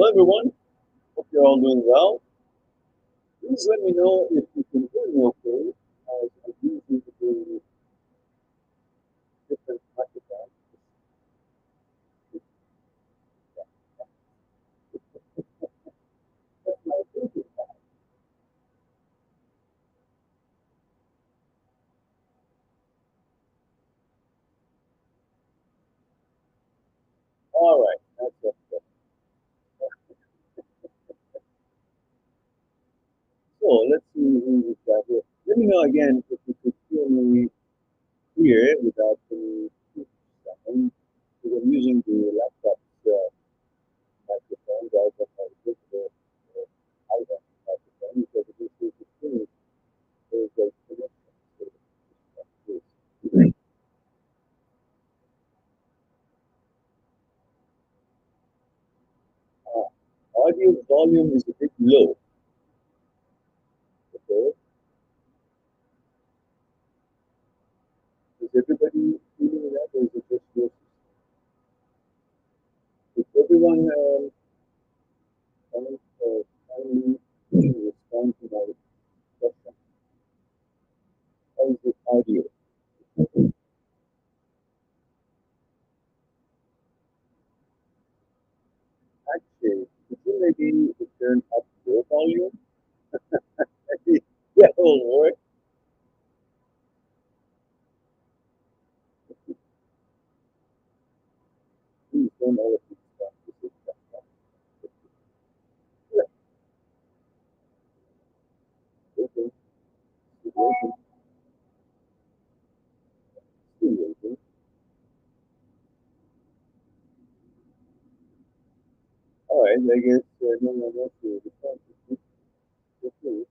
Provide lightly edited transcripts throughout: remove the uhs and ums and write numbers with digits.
Hello, everyone. Hope you're all doing well. Please let me know if you can hear me okay, as I'm using the different microphones. That's my thinking. All right, that's it. So let's see who we've got here. Let me know again if you could hear me here without any sound, because I'm using the laptop's microphone rather than my digital iPhone microphone, because it is the screen. There's a connection. So it's audio volume is a bit low. Okay, is everybody feeling that, or is it just your? Is everyone kind kindly respond to my question? How is it audio? Actually, could you maybe turn up your volume? Yeah, will work. Please don't all of you stop. This is just okay. Still waiting. Still waiting. All right, I guess no one else will respond to this. Okay.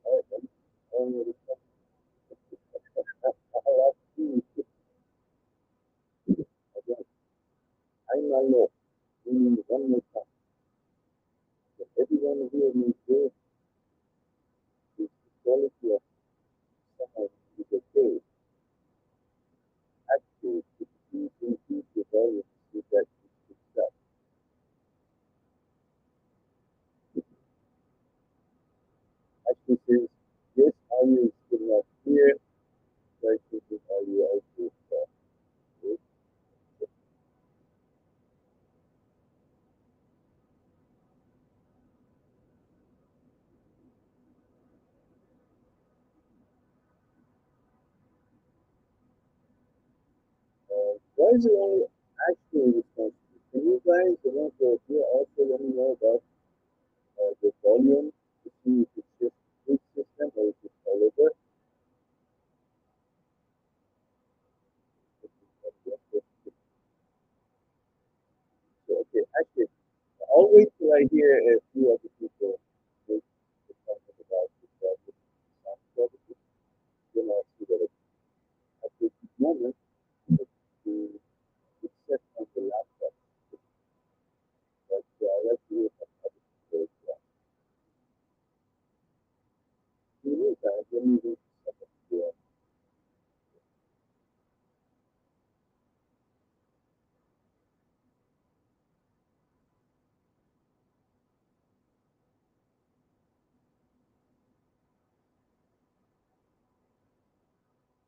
All right, then. I will respond. I'll ask you again. I'm not low. Meaning one more time. That everyone here may hear this quality of sound is okay. Actually, if you increase the volume with that stuff, actually says, yes, audio is still not clear, try taking audio out of it. Why is it only actual responsibility? Can you guys, the ones who are here, also let me know about the volume to see if it's just this system or if it's all over? So, okay, actually, I'll wait till I hear a few other people make the comment about this sound quality. Then I'll see that at this moment the it's set on the laptop, but let's see if I'm able to do it. In the meantime, let me do some of the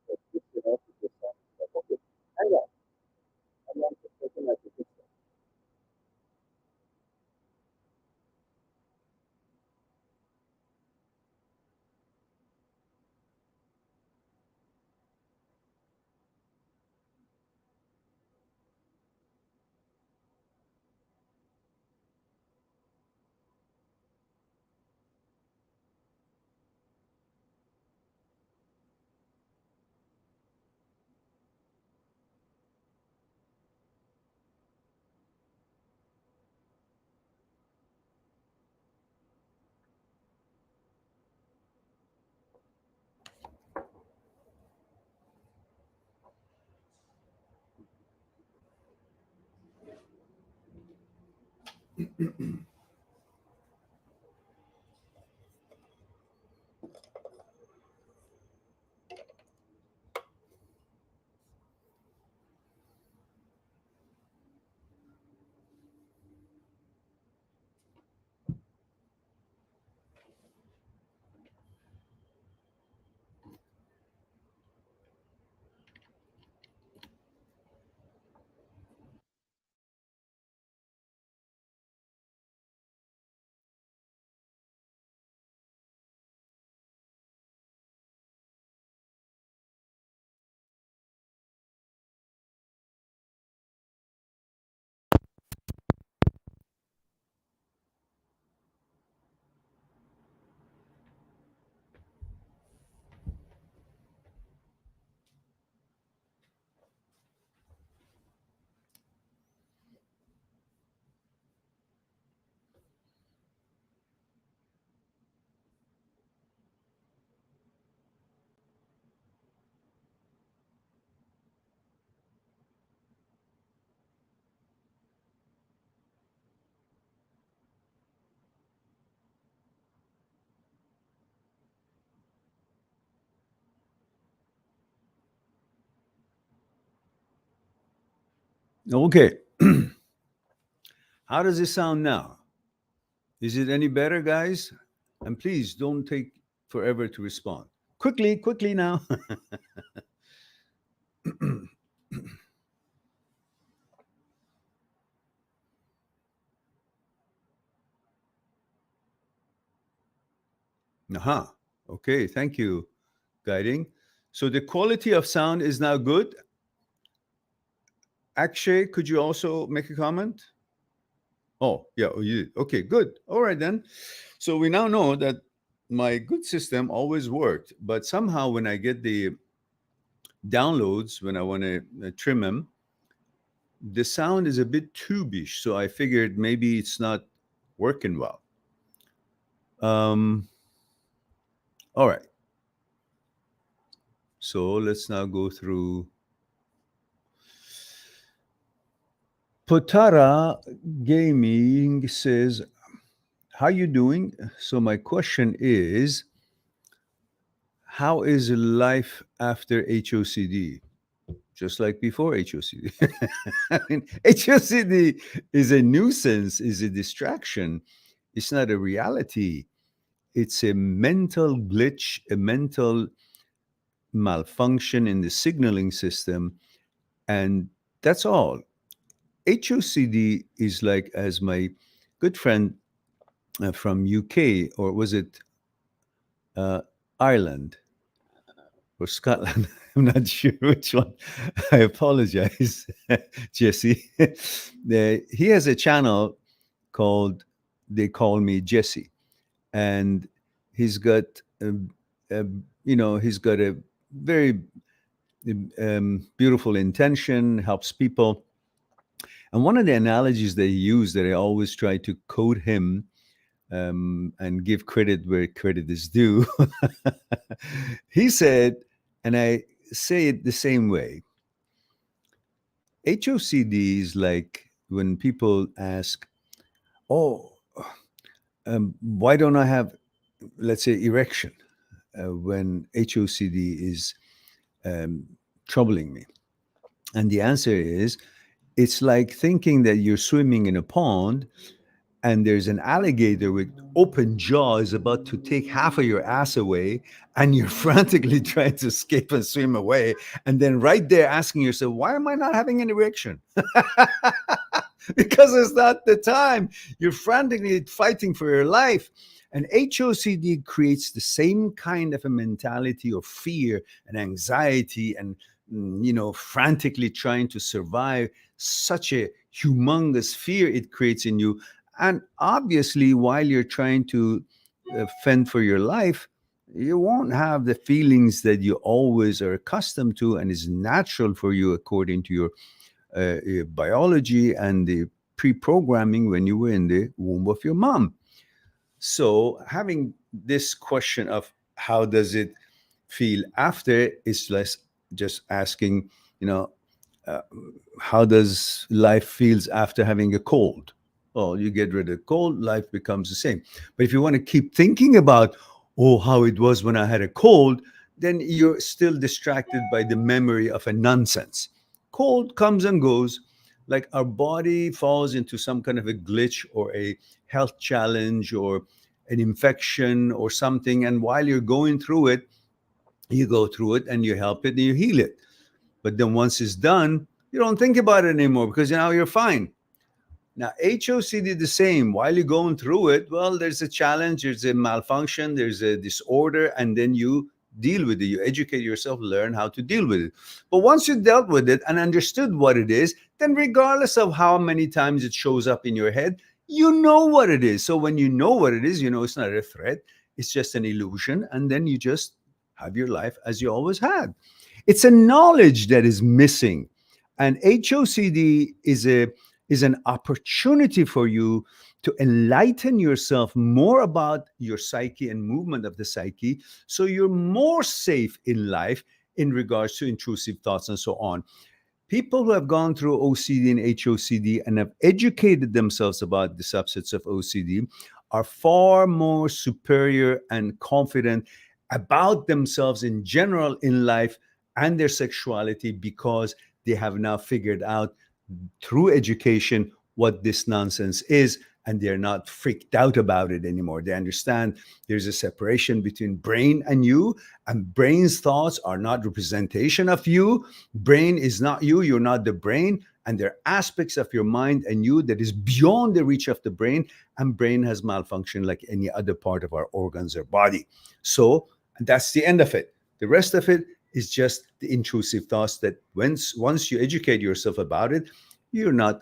description of the sound stuff. Okay, hang on. I'm on the second at the system. Okay. How does it sound now? Is it any better, guys? And please don't take forever to respond. Quickly, quickly now. Aha. Okay, thank you, guiding. So the quality of sound is now good. Akshay, could you also make a comment? Oh, yeah, oh, you did. Okay, good. All right then. So we now know that my good system always worked, but somehow when I get the downloads, when I want to trim them, the sound is a bit tubish. So I figured maybe it's not working well. Um, all right. So let's now go through. Potara Gaming says, "How you doing?" So my question is, how is life after HOCD? Just like before HOCD. I mean, HOCD is a nuisance, is a distraction. It's not a reality. It's a mental glitch, a mental malfunction in the signaling system, and that's all. HOCD is like, as my good friend from UK, or was it uh, Ireland or Scotland? I'm not sure which one. I apologize, Jesse. He has a channel called "They Call Me Jesse," and he's got, a, he's got a very beautiful intention, helps people. And one of the analogies that he used that I always try to quote him and give credit where credit is due. He said, and I say it the same way, HOCD is like when people ask, oh, why don't I have, let's say, erection when HOCD is um, troubling me? And the answer is, it's like thinking that you're swimming in a pond and there's an alligator with open jaws about to take half of your ass away, and you're frantically trying to escape and swim away, and then right there asking yourself, why am I not having an erection? Because it's not the time. You're frantically fighting for your life. And HOCD creates the same kind of a mentality of fear and anxiety and, frantically trying to survive. Such a humongous fear it creates in you. And obviously, while you're trying to fend for your life, you won't have the feelings that you always are accustomed to and is natural for you according to your biology and the pre-programming when you were in the womb of your mom. So having this question of how does it feel after is less just asking, you know, uh, how does life feels after having a cold? Well, you get rid of the cold, life becomes the same. But if you want to keep thinking about, oh, how it was when I had a cold, then you're still distracted by the memory of a nonsense. Cold comes and goes, like our body falls into some kind of a glitch or a health challenge or an infection or something. And while you're going through it, you go through it and you help it and you heal it. But then once it's done, you don't think about it anymore because now you're fine. Now, HOCD the same. While you're going through it, well, there's a challenge, there's a malfunction, there's a disorder, and then you deal with it. You educate yourself, learn how to deal with it. But once you dealt with it and understood what it is, then regardless of how many times it shows up in your head, you know what it is. So when you know what it is, you know it's not a threat, it's just an illusion. And then you just have your life as you always had. It's a knowledge that is missing. And HOCD is an opportunity for you to enlighten yourself more about your psyche and movement of the psyche so you're more safe in life in regards to intrusive thoughts and so on. People who have gone through OCD and HOCD and have educated themselves about the subsets of OCD are far more superior and confident about themselves in general in life and their sexuality because they have now figured out through education what this nonsense is, and they're not freaked out about it anymore. They understand there's a separation between brain and you, and brain's thoughts are not representation of you. Brain is not you, you're not the brain, and there are aspects of your mind and you that is beyond the reach of the brain, and brain has malfunction like any other part of our organs or body. So that's the end of it. The rest of it is just the intrusive thoughts that once you educate yourself about it, you're not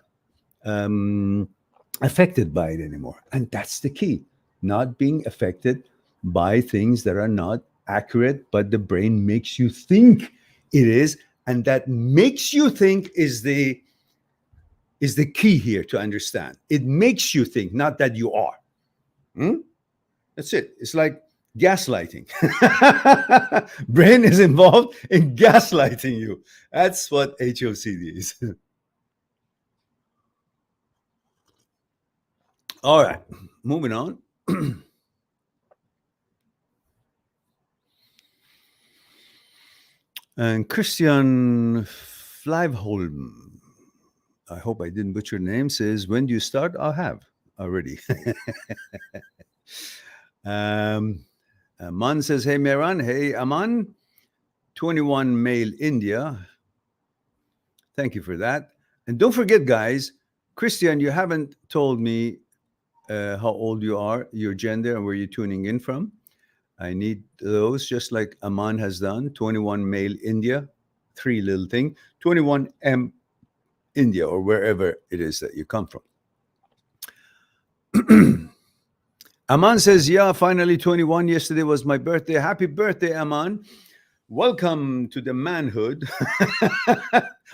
affected by it anymore. And that's the key, not being affected by things that are not accurate, but the brain makes you think it is. And that makes you think is the key here to understand. It makes you think, not that you are. That's it. It's like gaslighting. Brain is involved in gaslighting you. That's what HOCD is. All right, moving on. And Christian Flavholm, I hope I didn't butcher your name, says, when do you start? I'll have already. Aman says, hey, Mehran. Hey, Aman. 21 male India. Thank you for that. And don't forget, guys, Christian, you haven't told me how old you are, your gender, and where you're tuning in from. I need those, just like Aman has done. 21 male India, 3 little thing. 21 M India, or wherever it is that you come from. Aman says, yeah, finally 21. Yesterday was my birthday. Happy birthday, Aman. Welcome to the manhood,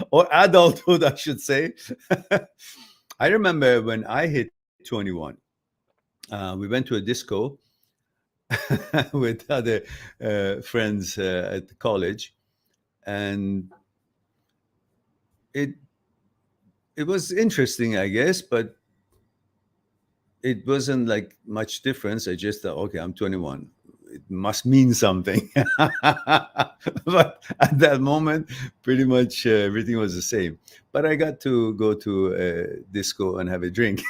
or adulthood, I should say. I remember when I hit 21, we went to a disco with other friends at college, and it was interesting, I guess, but it wasn't like much difference. I just thought, okay, I'm 21. It must mean something. But at that moment, pretty much everything was the same. But I got to go to a disco and have a drink.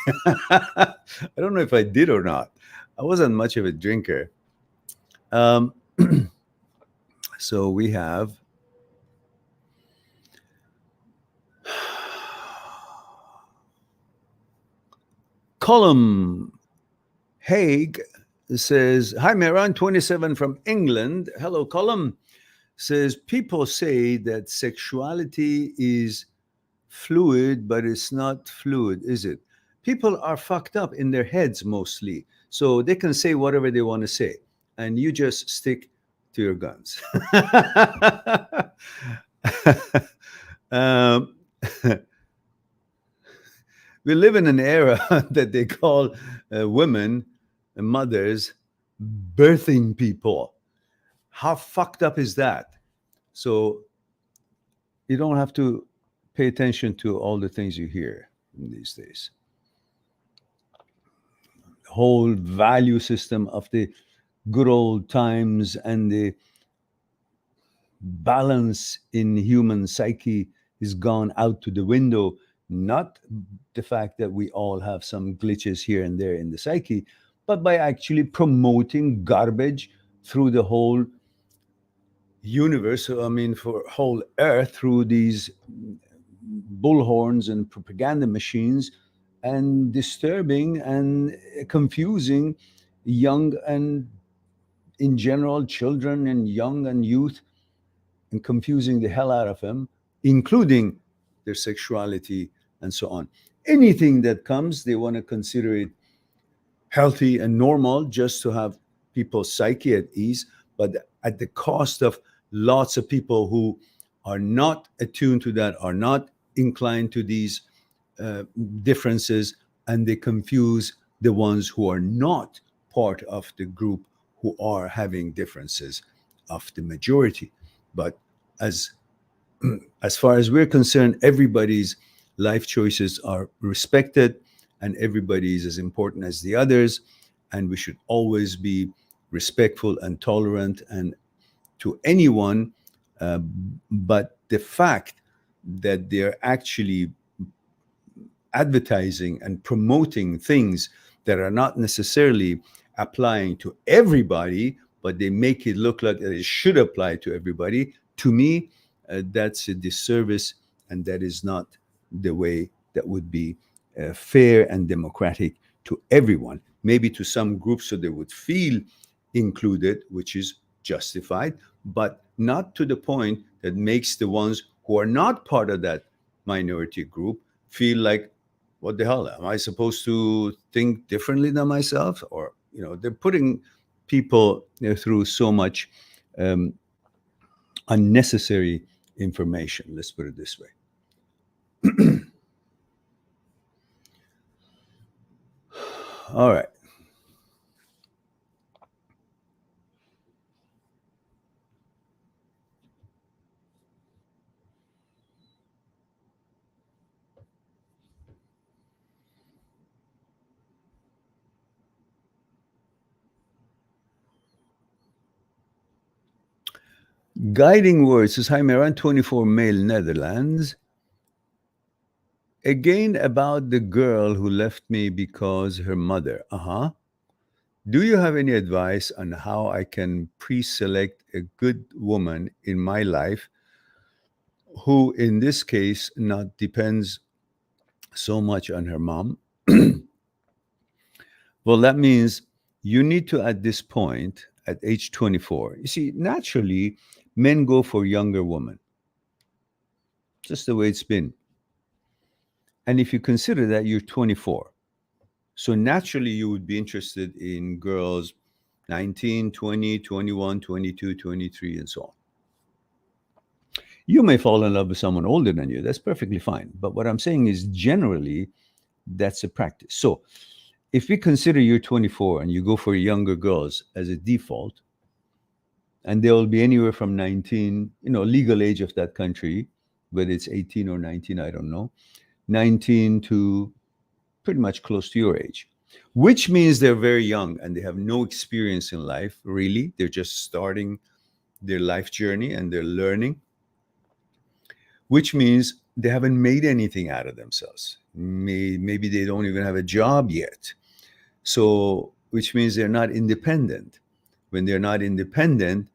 I don't know if I did or not. I wasn't much of a drinker. So we have Column Haig says, hi, Mehran, 27 from England. Hello, Column. Says, people say that sexuality is fluid, but it's not fluid, is it? People are fucked up in their heads mostly. So they can say whatever they want to say. And you just stick to your guns. We live in an era that they call women and mothers birthing people. How fucked up is that? So you don't have to pay attention to all the things you hear these days. The whole value system of the good old times and the balance in human psyche is gone out to the window. Not the fact that we all have some glitches here and there in the psyche, but by actually promoting garbage through the whole universe, I mean, for whole earth, through these bullhorns and propaganda machines, and disturbing and confusing young and, in general, children and young and youth, and confusing the hell out of them, including their sexuality and so on. Anything that comes, they want to consider it healthy and normal just to have people's psyche at ease, but at the cost of lots of people who are not attuned to that, are not inclined to these differences, and they confuse the ones who are not part of the group who are having differences of the majority. But as far as we're concerned, everybody's life choices are respected, and everybody is as important as the others, and we should always be respectful and tolerant and to anyone. But the fact that they're actually advertising and promoting things that are not necessarily applying to everybody, but they make it look like it should apply to everybody. To me, that's a disservice, and that is not the way that would be fair and democratic to everyone. Maybe to some groups so they would feel included, which is justified, but not to the point that makes the ones who are not part of that minority group feel like, what the hell, am I supposed to think differently than myself? Or, they're putting people through so much um, unnecessary information. Let's put it this way. All right. Guiding words is Jaime around 24 male Netherlands. Again, about the girl who left me because her mother. Do you have any advice on how I can pre select a good woman in my life who, in this case, not depends so much on her mom? Well, that means you need to, at this point, at age 24, you see, naturally, men go for younger women, just the way it's been. And if you consider that you're 24, so naturally you would be interested in girls 19, 20, 21, 22, 23, and so on. You may fall in love with someone older than you. That's perfectly fine. But what I'm saying is generally, that's a practice. So if we consider you're 24 and you go for younger girls as a default, and they will be anywhere from 19, legal age of that country, whether it's 18 or 19, I don't know, 19 to pretty much close to your age, which means they're very young and they have no experience in life, really. They're just starting their life journey and they're learning, which means they haven't made anything out of themselves. Maybe they don't even have a job yet. So, which means they're not independent. When they're not independent,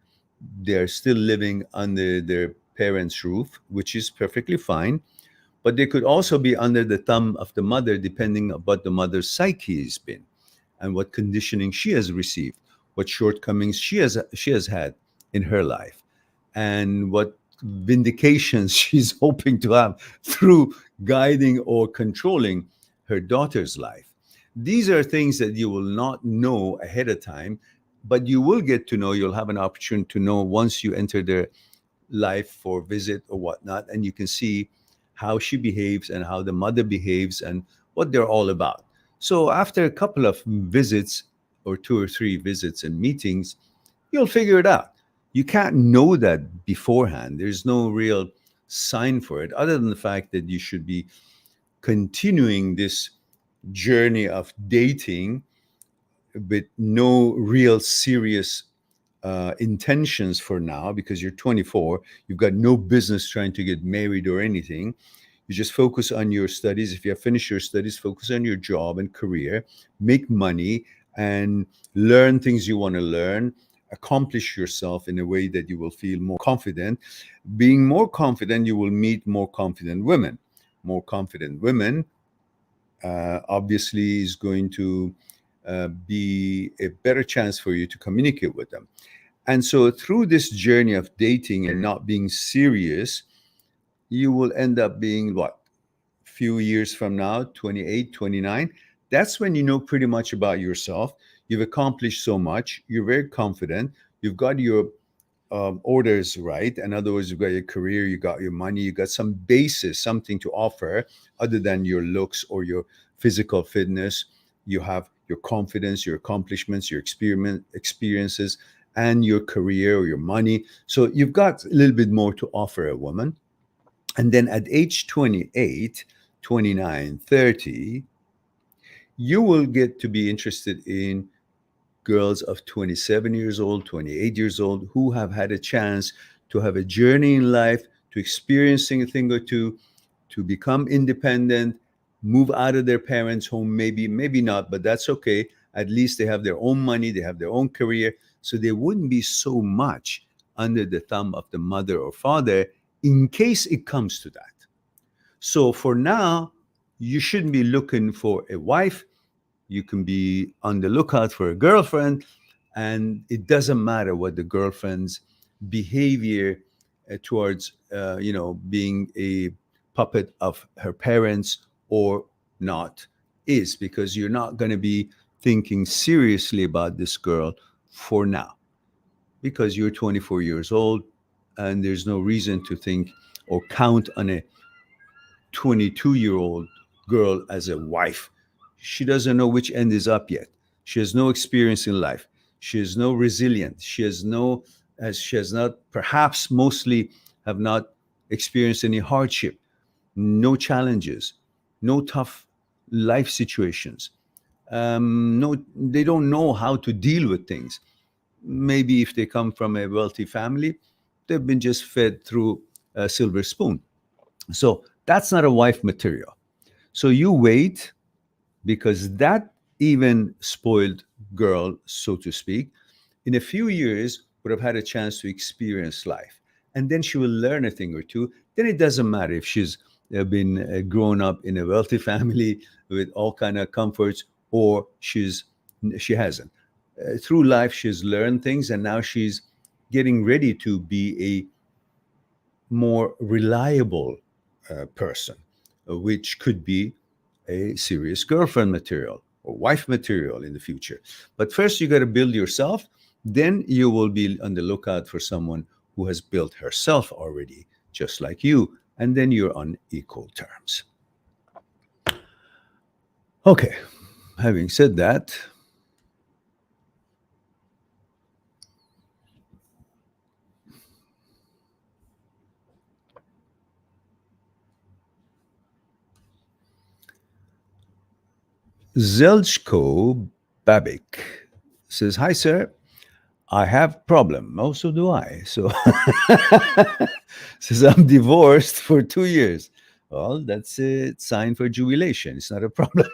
they're still living under their parents' roof, which is perfectly fine. But they could also be under the thumb of the mother, depending on what the mother's psyche has been and what conditioning she has received, what shortcomings she has had in her life, and what vindications she's hoping to have through guiding or controlling her daughter's life. These are things that you will not know ahead of time, but you will get to know, you'll have an opportunity to know once you enter their life for visit or whatnot, and you can see how she behaves and how the mother behaves and what they're all about. So after a couple of visits or two or three visits and meetings, you'll figure it out. You can't know that beforehand. There's no real sign for it, other than the fact that you should be continuing this journey of dating with no real serious intentions for now, because you're 24. You've got no business trying to get married or anything. You just focus on your studies. If you have finished your studies, focus on your job and career, make money, and learn things you want to learn. Accomplish yourself in a way that you will feel more confident. Being more confident, you will meet more confident women. More confident women, obviously, is going to be a better chance for you to communicate with them. And so, through this journey of dating and not being serious, you will end up being what? Few years from now, 28, 29. That's when you know pretty much about yourself. You've accomplished so much. You're very confident. You've got your orders right. In other words, you've got your career, you got your money, you got some basis, something to offer other than your looks or your physical fitness. You have your confidence, your accomplishments, your experiences, and your career or your money. So you've got a little bit more to offer a woman. And then at age 28, 29, 30, you will get to be interested in girls of 27 years old, 28 years old, who have had a chance to have a journey in life, to experiencing a thing or two, to become independent, move out of their parents' home, maybe not, but that's okay. At least they have their own money, they have their own career, so they wouldn't be so much under the thumb of the mother or father in case it comes to that. So for now, you shouldn't be looking for a wife. You can be on the lookout for a girlfriend, and it doesn't matter what the girlfriend's behavior towards, being a puppet of her parents or not is, because you're not going to be thinking seriously about this girl for now, because you're 24 years old and there's no reason to think or count on a 22-year-old girl as a wife. She doesn't know which end is up yet. She has no experience in life. She has no resilience. She has not, perhaps mostly have not experienced any hardship, no challenges, no tough life situations. No, they don't know how to deal with things. Maybe if they come from a wealthy family, they've been just fed through a silver spoon. So that's not a wife material. So you wait, because that even spoiled girl, so to speak, in a few years would have had a chance to experience life. And then she will learn a thing or two. Then it doesn't matter if she's been grown up in a wealthy family with all kind of comforts, or she hasn't. Through life, she's learned things, and now she's getting ready to be a more reliable person, which could be a serious girlfriend material or wife material in the future. But first, you got to build yourself. Then you will be on the lookout for someone who has built herself already, just like you. And then you're on equal terms. Okay, having said that, Zelchko Babik says, "Hi, sir. I have problem. Also do I. So says I'm divorced for 2 years. Well, that's a sign for jubilation. It's not a problem.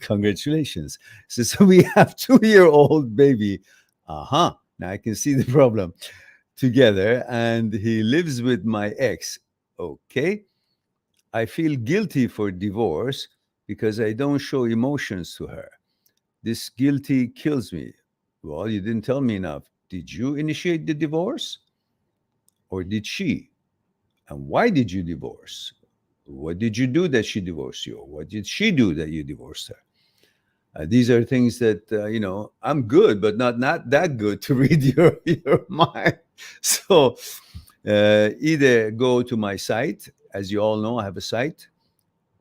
Congratulations. So we have 2-year-old baby. Uh-huh. Now I can see the problem together. And he lives with my ex. Okay. I feel guilty for divorce because I don't show emotions to her. This guilty kills me. Well, you didn't tell me enough. Did you initiate the divorce or did she? And why did you divorce? What did you do that she divorced you? Or what did she do that you divorced her? These are things that, I'm good, but not that good to read your mind. So either go to my site. As you all know, I have a site.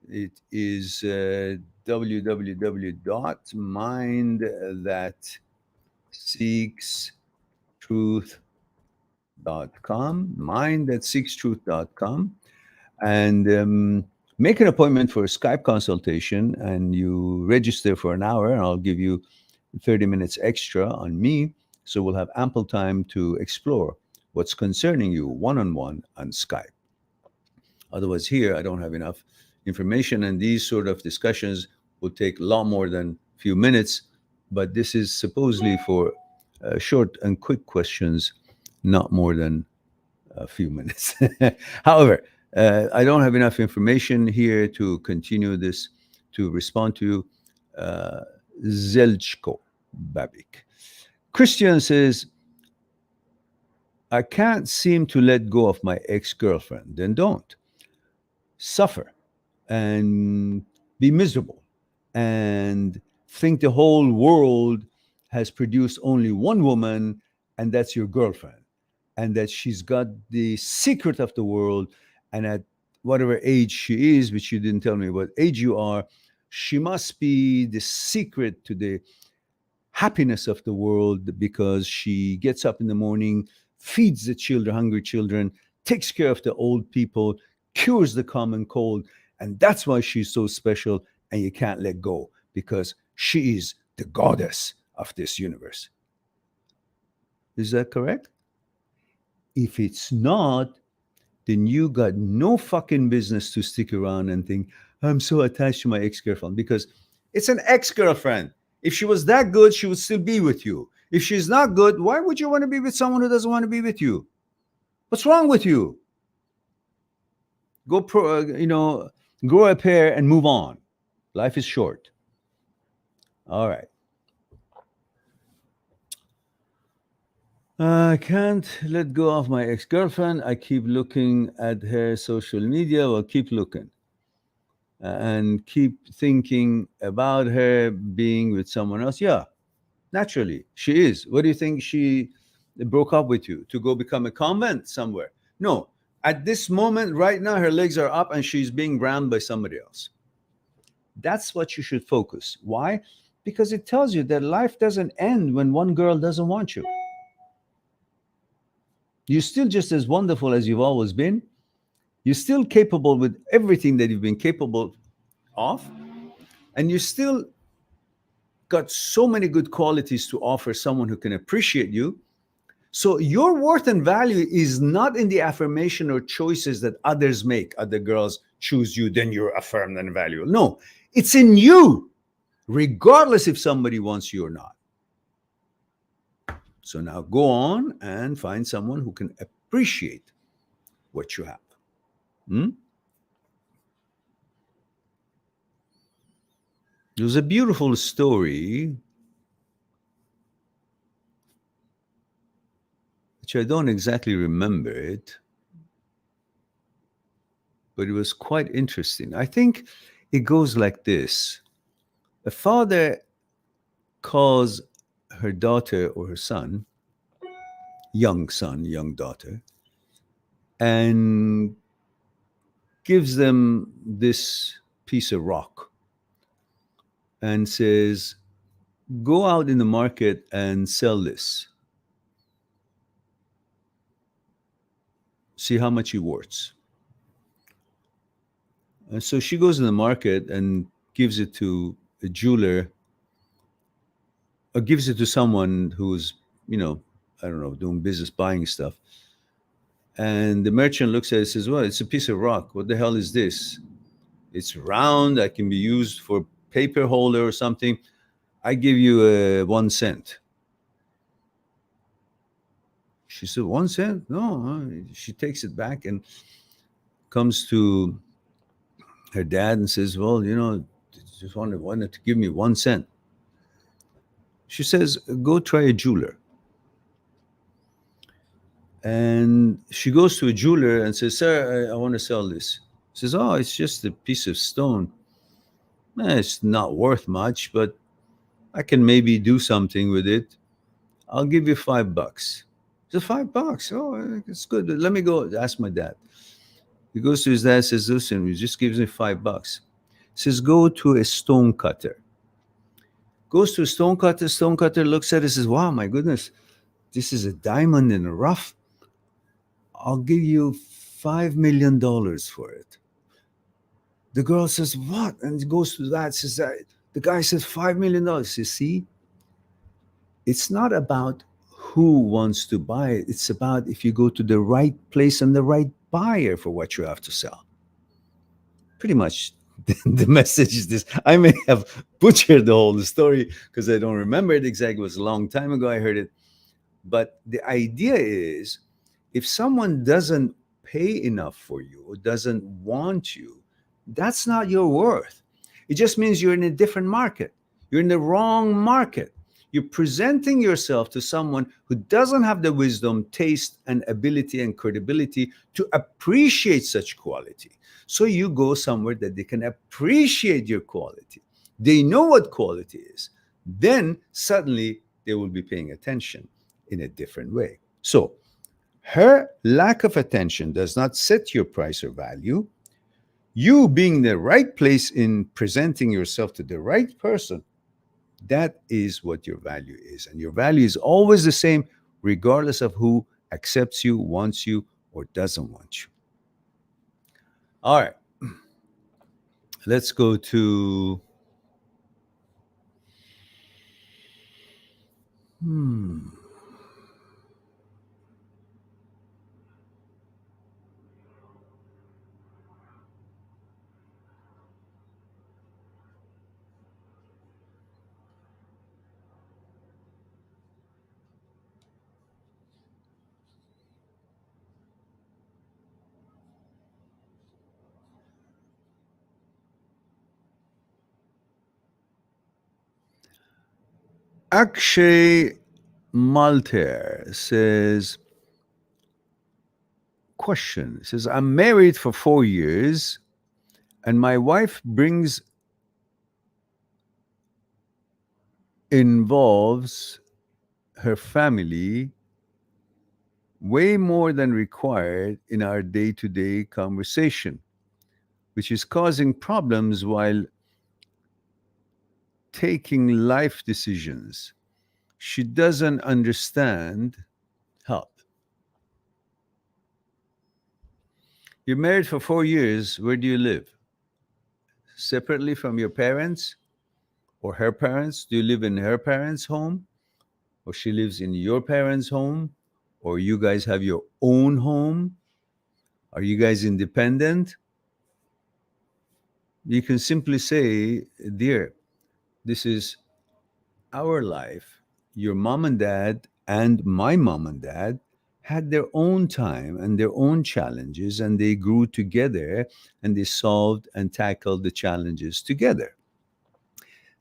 It is www.mindthatseekstruth.com, mindthatseekstruth.com, and make an appointment for a Skype consultation, and you register for an hour, and I'll give you 30 minutes extra on me, so we'll have ample time to explore what's concerning you one-on-one on Skype. Otherwise, here I don't have enough information, and these sort of discussions will take a lot more than a few minutes. But this is supposedly for short and quick questions, not more than a few minutes. However, I don't have enough information here to continue this, to respond to Zelchko Babik. Christian says, I can't seem to let go of my ex-girlfriend. Then don't. Suffer and be miserable and think the whole world has produced only one woman, and that's your girlfriend, and that she's got the secret of the world, and at whatever age she is, which you didn't tell me what age you are, she must be the secret to the happiness of the world because she gets up in the morning, feeds the children, hungry children, takes care of the old people, cures the common cold. And that's why she's so special, and you can't let go because she is the goddess of this universe. Is that correct? If it's not, then you got no fucking business to stick around and think, I'm so attached to my ex girlfriend, because it's an ex girlfriend. If she was that good, she would still be with you. If she's not good, why would you want to be with someone who doesn't want to be with you? What's wrong with you? Go, grow a pair and move on. Life is short. All right. I can't let go of my ex girlfriend. I keep looking at her social media. Well, keep looking and keep thinking about her being with someone else. Yeah, naturally, she is. What do you think she broke up with you to go become a convent somewhere? No. At this moment, right now, her legs are up and she's being rammed by somebody else. That's what you should focus. Why? Because it tells you that life doesn't end when one girl doesn't want you. You're still just as wonderful as you've always been. You're still capable with everything that you've been capable of. And you still got so many good qualities to offer someone who can appreciate you. So your worth and value is not in the affirmation or choices that others make. Other girls choose you, then you're affirmed and valuable. No, it's in you, regardless if somebody wants you or not. So now go on and find someone who can appreciate what you have. Hmm? There was a beautiful story, which I don't exactly remember it, but it was quite interesting. I think it goes like this: a father calls her daughter or her son, young daughter, and gives them this piece of rock and says, go out in the market and sell this. See how much it worth. And so she goes in the market and gives it to a jeweler, or gives it to someone who's, I don't know, doing business, buying stuff. And the merchant looks at it and says, well, it's a piece of rock. What the hell is this? It's round. That can be used for paper holder or something. I give you 1 cent. She said, 1 cent? No. She takes it back and comes to her dad and says, well, just wanted to give me 1 cent. She says, go try a jeweler. And she goes to a jeweler and says, sir, I want to sell this. He says, oh, it's just a piece of stone. It's not worth much, but I can maybe do something with it. I'll give you $5. He says, $5? Oh, it's good. Let me go ask my dad. He goes to his dad, says, listen, he just gives me $5. He says, go to a stone cutter. Goes to a stone cutter looks at it, says, wow, my goodness, this is a diamond in the rough. I'll give you $5 million for it. The girl says, what? And he goes to that, says that. The guy says, $5 million. Says, see, it's not about who wants to buy it. It's about if you go to the right place and the right buyer for what you have to sell. Pretty much the message is this. I may have butchered the whole story because I don't remember it exactly. It was a long time ago I heard it. But the idea is, if someone doesn't pay enough for you or doesn't want you, that's not your worth. It just means you're in a different market. You're in the wrong market. You're presenting yourself to someone who doesn't have the wisdom, taste, and ability and credibility to appreciate such quality. So you go somewhere that they can appreciate your quality. They know what quality is. Then suddenly they will be paying attention in a different way. So her lack of attention does not set your price or value. You being in the right place in presenting yourself to the right person, that is what your value is. And your value is always the same, regardless of who accepts you, wants you, or doesn't want you. All right. Let's go to. Hmm. Akshay Malter says, question says, I'm married for 4 years and my wife brings involves her family way more than required in our day to day conversation, which is causing problems while taking life decisions. She doesn't understand help. You're married for 4 years. Where do you live? Separately from your parents or her parents? Do you live in her parents' home? Or she lives in your parents' home? Or you guys have your own home? Are you guys independent? You can simply say, dear, this is our life. Your mom and dad and my mom and dad had their own time and their own challenges, and they grew together and they solved and tackled the challenges together.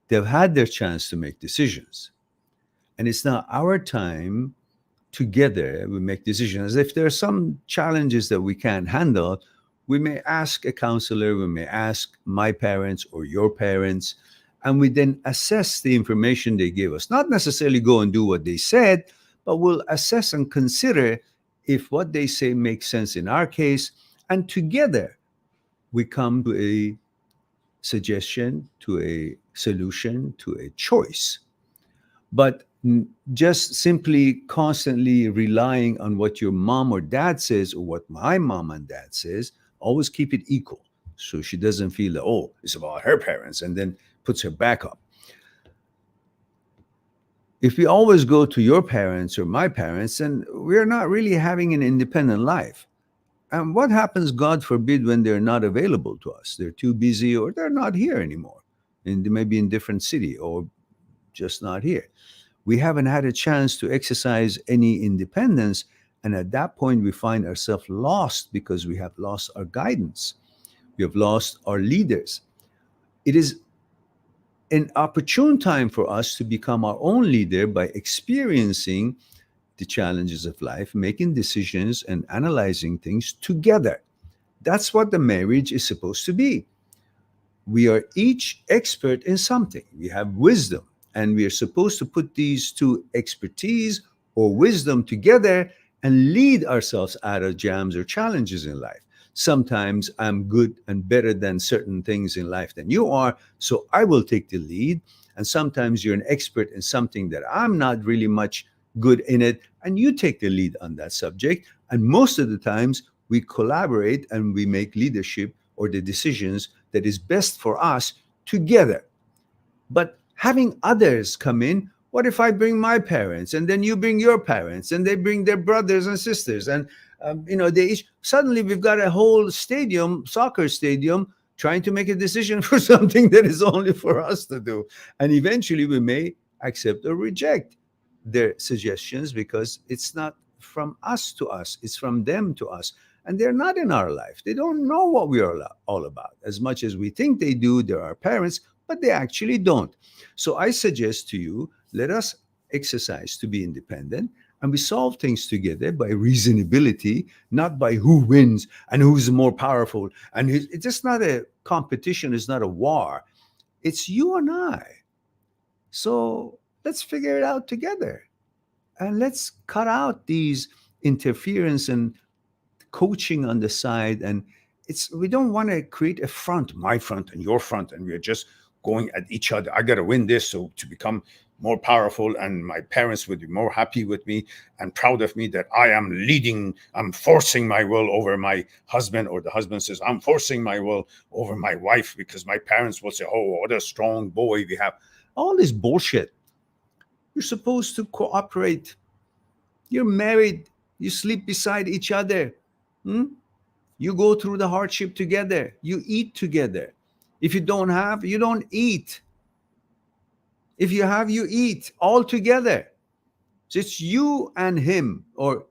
They've had their chance to make decisions. And it's now our time together we make decisions. If there are some challenges that we can't handle, we may ask a counselor, we may ask my parents or your parents, and we then assess the information they give us. Not necessarily go and do what they said, but we'll assess and consider if what they say makes sense in our case. And together we come to a suggestion, to a solution, to a choice. But just simply constantly relying on what your mom or dad says or what my mom and dad says, always keep it equal. So she doesn't feel that, oh, it's about her parents and then puts her back up. If we always go to your parents or my parents, then we're not really having an independent life. And what happens, God forbid, when they're not available to us? They're too busy or they're not here anymore. And they may be in different city or just not here. We haven't had a chance to exercise any independence. And at that point, we find ourselves lost because we have lost our guidance. We have lost our leaders. It is an opportune time for us to become our own leader by experiencing the challenges of life, making decisions, and analyzing things together. That's what the marriage is supposed to be. We are each expert in something. We have wisdom, and we are supposed to put these two expertise or wisdom together and lead ourselves out of jams or challenges in life. Sometimes I'm good and better than certain things in life than you are, so I will take the lead. And sometimes you're an expert in something that I'm not really much good in it, and you take the lead on that subject. And most of the times we collaborate and we make leadership or the decisions that is best for us together. But having others come in, what if I bring my parents and then you bring your parents and they bring their brothers and sisters and they each suddenly we've got a whole stadium, soccer stadium, trying to make a decision for something that is only for us to do, and eventually we may accept or reject their suggestions because it's not from us to us, it's from them to us. And they're not in our life. They don't know what we are all about. As much as we think they do, they're our parents, but they actually don't. So I suggest to you, let us exercise to be independent and we solve things together by reasonability, not by who wins and who's more powerful. And it's just not a competition, it's not a war. It's you and I. So let's figure it out together. And let's cut out these interference and coaching on the side. And we don't want to create a front, my front and your front, and we're just going at each other. I got to win this so to become more powerful, and my parents would be more happy with me and proud of me that I am leading, I'm forcing my will over my husband, or the husband says I'm forcing my will over my wife because my parents will say, oh, what a strong boy we have. All this bullshit. You're supposed to cooperate. You're married. You sleep beside each other. Hmm? You go through the hardship together. You eat together. If you don't have, you don't eat. If you have, you eat all together. So it's you and him, or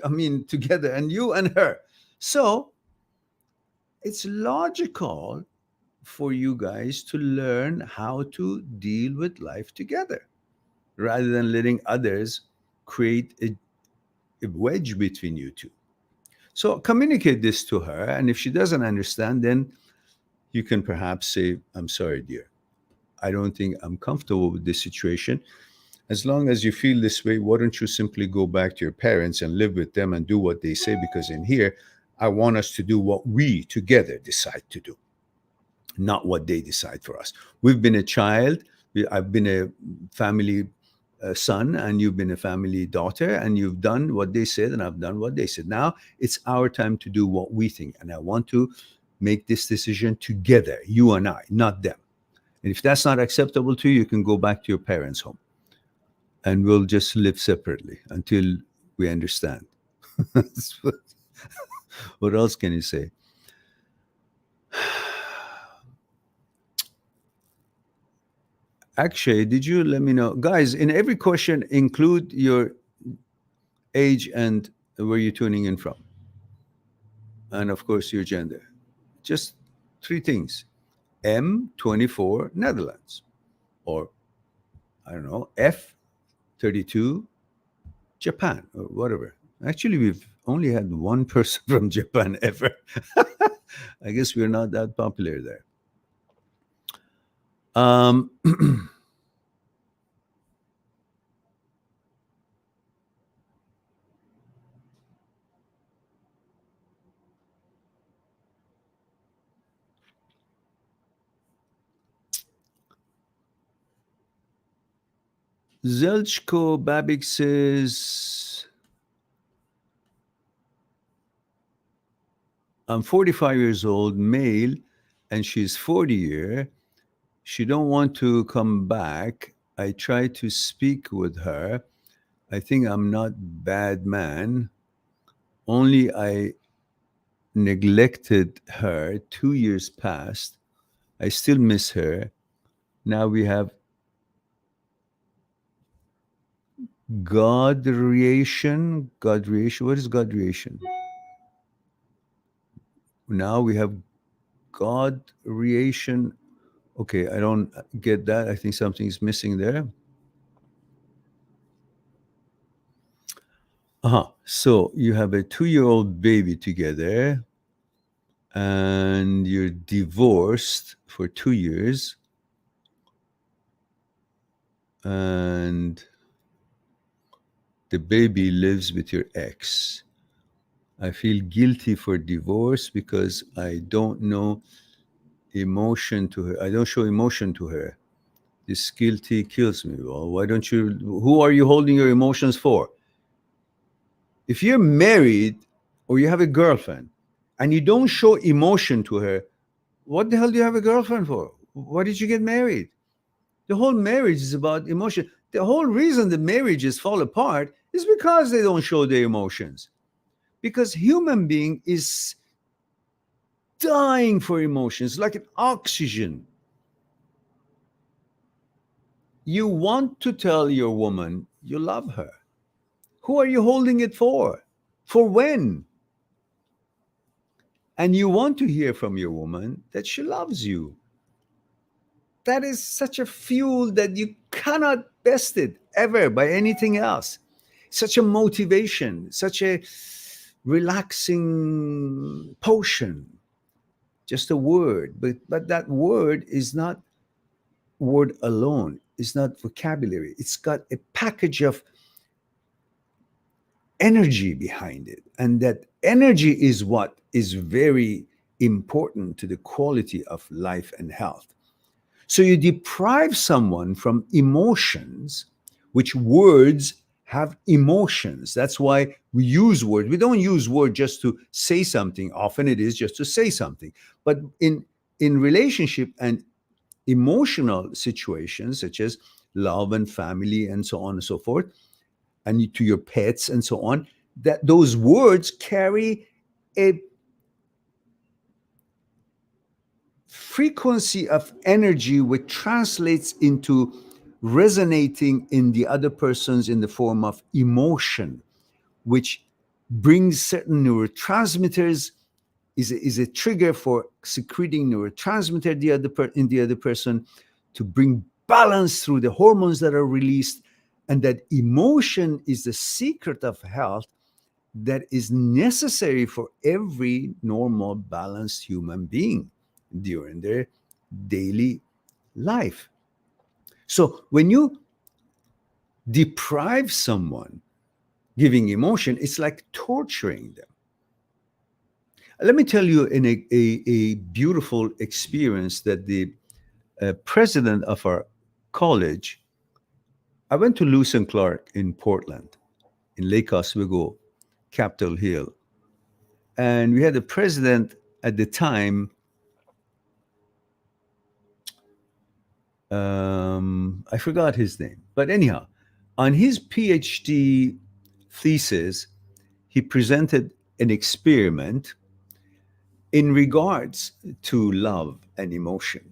I mean, together, and you and her. So it's logical for you guys to learn how to deal with life together. rather than letting others create a wedge between you two. So communicate this to her, and if she doesn't understand, then you can perhaps say, I'm sorry, dear. I don't think I'm comfortable with this situation. As long as you feel this way, why don't you simply go back to your parents and live with them and do what they say? Because in here, I want us to do what we together decide to do, not what they decide for us. We've been a child. I've been a family son, and you've been a family daughter, and you've done what they said, and I've done what they said. Now it's our time to do what we think. And I want to make this decision together, you and I, not them. And if that's not acceptable to you, you can go back to your parents' home and we'll just live separately until we understand. What else can you say? Actually, did you let me know? Guys, in every question, include your age and where you're tuning in from. And of course, your gender. Just three things. M24, Netherlands. Or, I don't know, F32, Japan, or whatever. Actually, we've only had one person from Japan ever. I guess we're not that popular there. Zelchko Babik says, I'm 45 years old, male, and she's 40 year. She don't want to come back. I try to speak with her. I think I'm not bad man. Only I neglected her. 2 years passed. I still miss her. Now we have God creation. God creation. What is God creation? Now we have God creation. Okay, I don't get that. I think something's missing there. So you have a 2-year-old baby together and you're divorced for 2 years. And the baby lives with your ex. I feel guilty for divorce because I don't know emotion to her. I don't show emotion to her. This guilty kills me. Well, why don't you? Who are you holding your emotions for? If you're married or you have a girlfriend and you don't show emotion to her, what the hell do you have a girlfriend for? Why did you get married? The whole marriage is about emotion. The whole reason the marriages fall apart is because they don't show their emotions. Because human being is dying for emotions, like an oxygen. You want to tell your woman you love her. Who are you holding it for? For when? And you want to hear from your woman that she loves you. That is such a fuel that you cannot best it ever by anything else. Such a motivation, such a relaxing potion. Just a word, but that word is not word alone. It's not vocabulary. It's got a package of energy behind it, and that energy is what is very important to the quality of life and health. So you deprive someone from emotions, which words have emotions. That's why we use words. We don't use words just to say something. Often it is just to say something. But in relationship and emotional situations, such as love and family and so on and so forth, and to your pets and so on, that those words carry a frequency of energy which translates into resonating in the other person's in the form of emotion, which brings certain neurotransmitters, is a trigger for secreting neurotransmitter in the other person to bring balance through the hormones that are released, and that emotion is the secret of health that is necessary for every normal, balanced human being during their daily life. So when you deprive someone giving emotion, it's like torturing them. Let me tell you a beautiful experience that the president of our college, I went to Lewis and Clark in Portland, in Lake Oswego, Capitol Hill. And we had the president at the time, I forgot his name. But anyhow, on his PhD thesis, he presented an experiment in regards to love and emotion,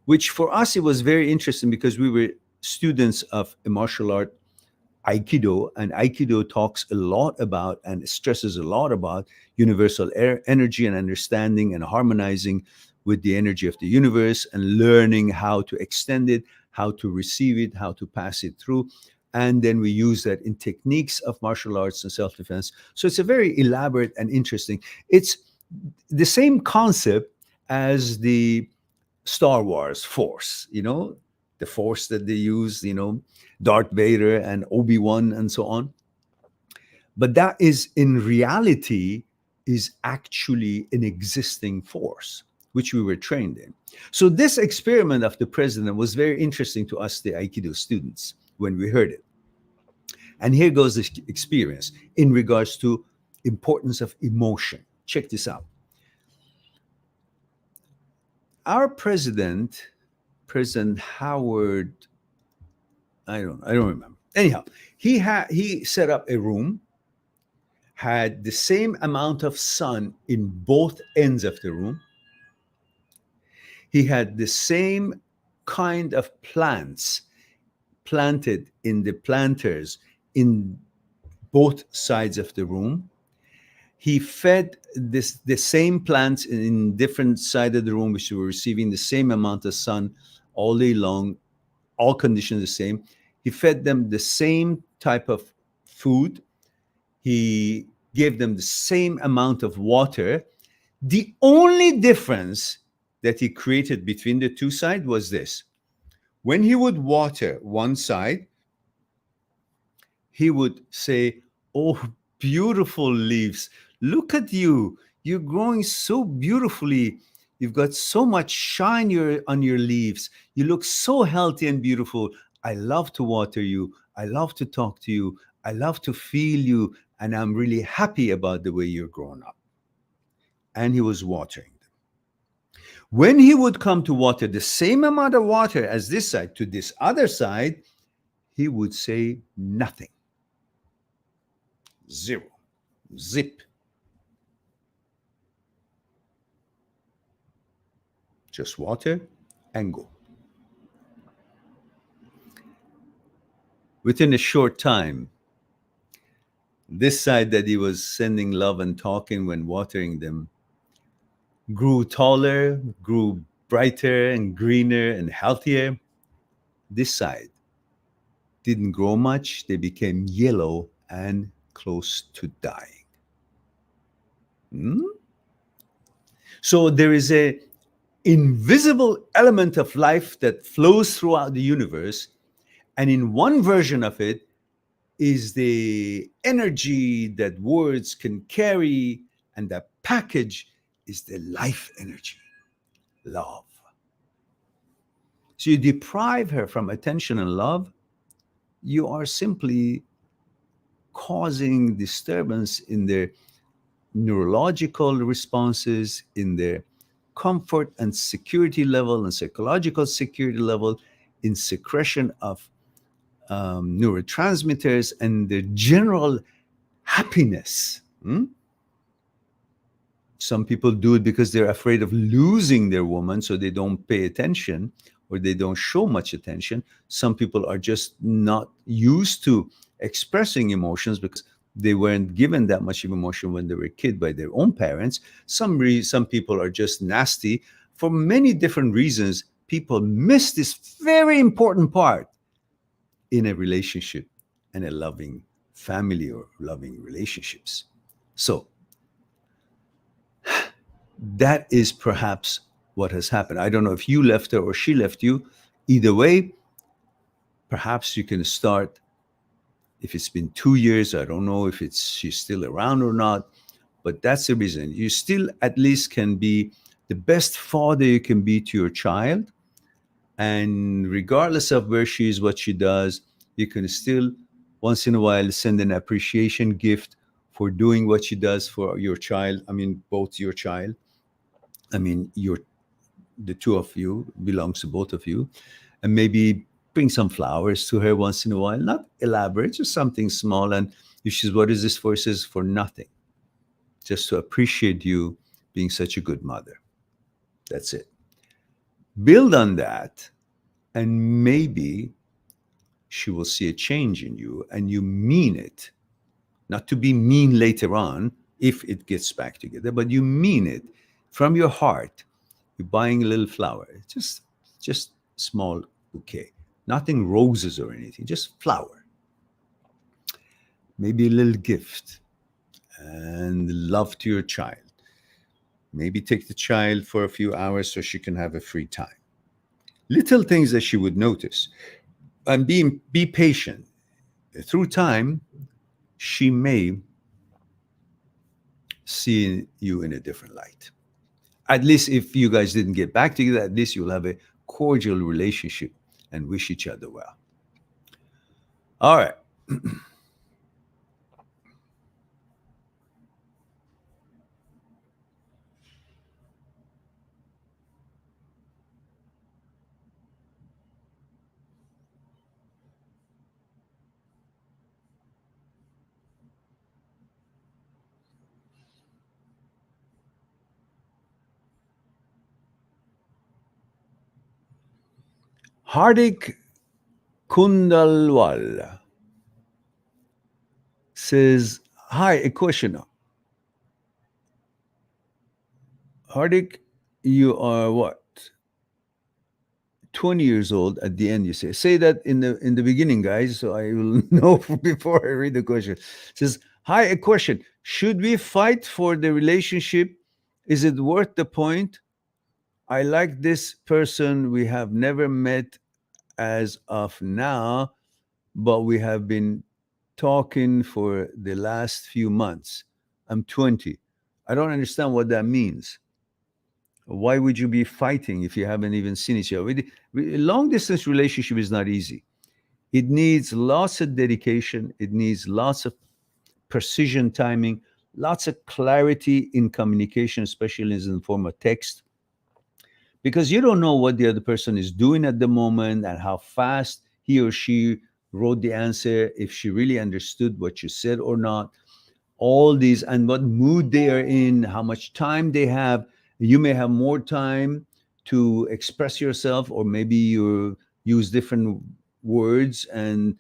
which for us, it was very interesting because we were students of a martial art, Aikido, and Aikido talks a lot about and stresses a lot about universal energy and understanding and harmonizing with the energy of the universe and learning how to extend it, how to receive it, how to pass it through. And then we use that in techniques of martial arts and self-defense. So it's a very elaborate and interesting. It's the same concept as the Star Wars Force, the Force that they use, Darth Vader and Obi-Wan and so on. But that is in reality is actually an existing force, which we were trained in. So this experiment of the president was very interesting to us, the Aikido students, when we heard it. And here goes the experience in regards to importance of emotion. Check this out. Our president, President Howard, I don't remember. Anyhow, he set up a room, had the same amount of sun in both ends of the room. He had the same kind of plants planted in the planters in both sides of the room. He fed the same plants in different sides of the room, which were receiving the same amount of sun all day long, all conditions the same. He fed them the same type of food. He gave them the same amount of water. The only difference that he created between the two sides was this. When he would water one side, he would say, "Oh, beautiful leaves. Look at you. You're growing so beautifully. You've got so much shine on your leaves. You look so healthy and beautiful. I love to water you. I love to talk to you. I love to feel you. And I'm really happy about the way you're growing up." And he was watering them. When he would come to water the same amount of water as this side to this other side, he would say nothing. Zero. Zip. Just water and go. Within a short time, this side that he was sending love and talking when watering them grew taller, grew brighter and greener and healthier. This side didn't grow much. They became yellow and close to dying. So there is a invisible element of life that flows throughout the universe, and in one version of it is the energy that words can carry, and that package is the life energy, love. So you deprive her from attention and love, you are simply causing disturbance in their neurological responses, in their comfort and security level and psychological security level, in secretion of neurotransmitters and the general happiness. Some people do it because they're afraid of losing their woman, so they don't pay attention or they don't show much attention. Some people are just not used to expressing emotions because they weren't given that much of emotion when they were a kid by their own parents. Some people are just nasty. For many different reasons, people miss this very important part. in a relationship and a loving family or loving relationships. So that is perhaps what has happened. I don't know if you left her or she left you. Either way, perhaps you can start. If it's been 2 years, I don't know if it's she's still around or not, but that's the reason. You still at least can be the best father you can be to your child. And regardless of where she is, what she does, you can still once in a while send an appreciation gift for doing what she does for your child. I mean, both your child. I mean, your the two of you belongs to both of you, and maybe bring some flowers to her once in a while. Not elaborate, just something small. And if she's, what is this for? She says, for nothing, just to appreciate you being such a good mother. That's it. Build on that, and maybe she will see a change in you, and you mean it. Not to be mean later on if it gets back together, but you mean it from your heart. You're buying a little flower, just small bouquet, nothing roses or anything, just flower. Maybe a little gift and love to your child. Maybe take the child for a few hours so she can have a free time. Little things that she would notice. And be patient. Through time, she may see you in a different light. At least if you guys didn't get back together, at least you'll have a cordial relationship and wish each other well. All right. Hardik Kundalwal says, hi, a question. Hardik, you are what? 20 years old at the end, you say that in the beginning, guys, so I will know before I read the question. It says, hi, a question. Should we fight for the relationship? Is it worth the point? I like this person. We have never met as of now, but we have been talking for the last few months. I'm 20. I don't understand what that means. Why would you be fighting if you haven't even seen each other? Long distance relationship is not easy. It needs lots of dedication. It needs lots of precision timing, lots of clarity in communication, especially in the form of text, because you don't know what the other person is doing at the moment and how fast he or she wrote the answer, if she really understood what you said or not. All these, and what mood they are in, how much time they have. You may have more time to express yourself, or maybe you use different words and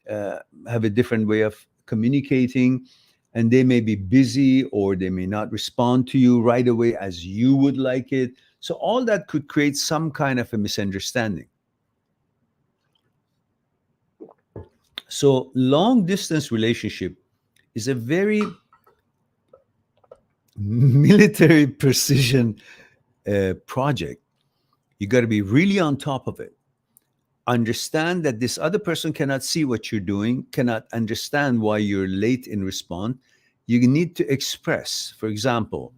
have a different way of communicating, and they may be busy or they may not respond to you right away as you would like it. So all that could create some kind of a misunderstanding. So long distance relationship is a very military precision project. You got to be really on top of it. Understand that this other person cannot see what you're doing, cannot understand why you're late in response. You need to express, for example,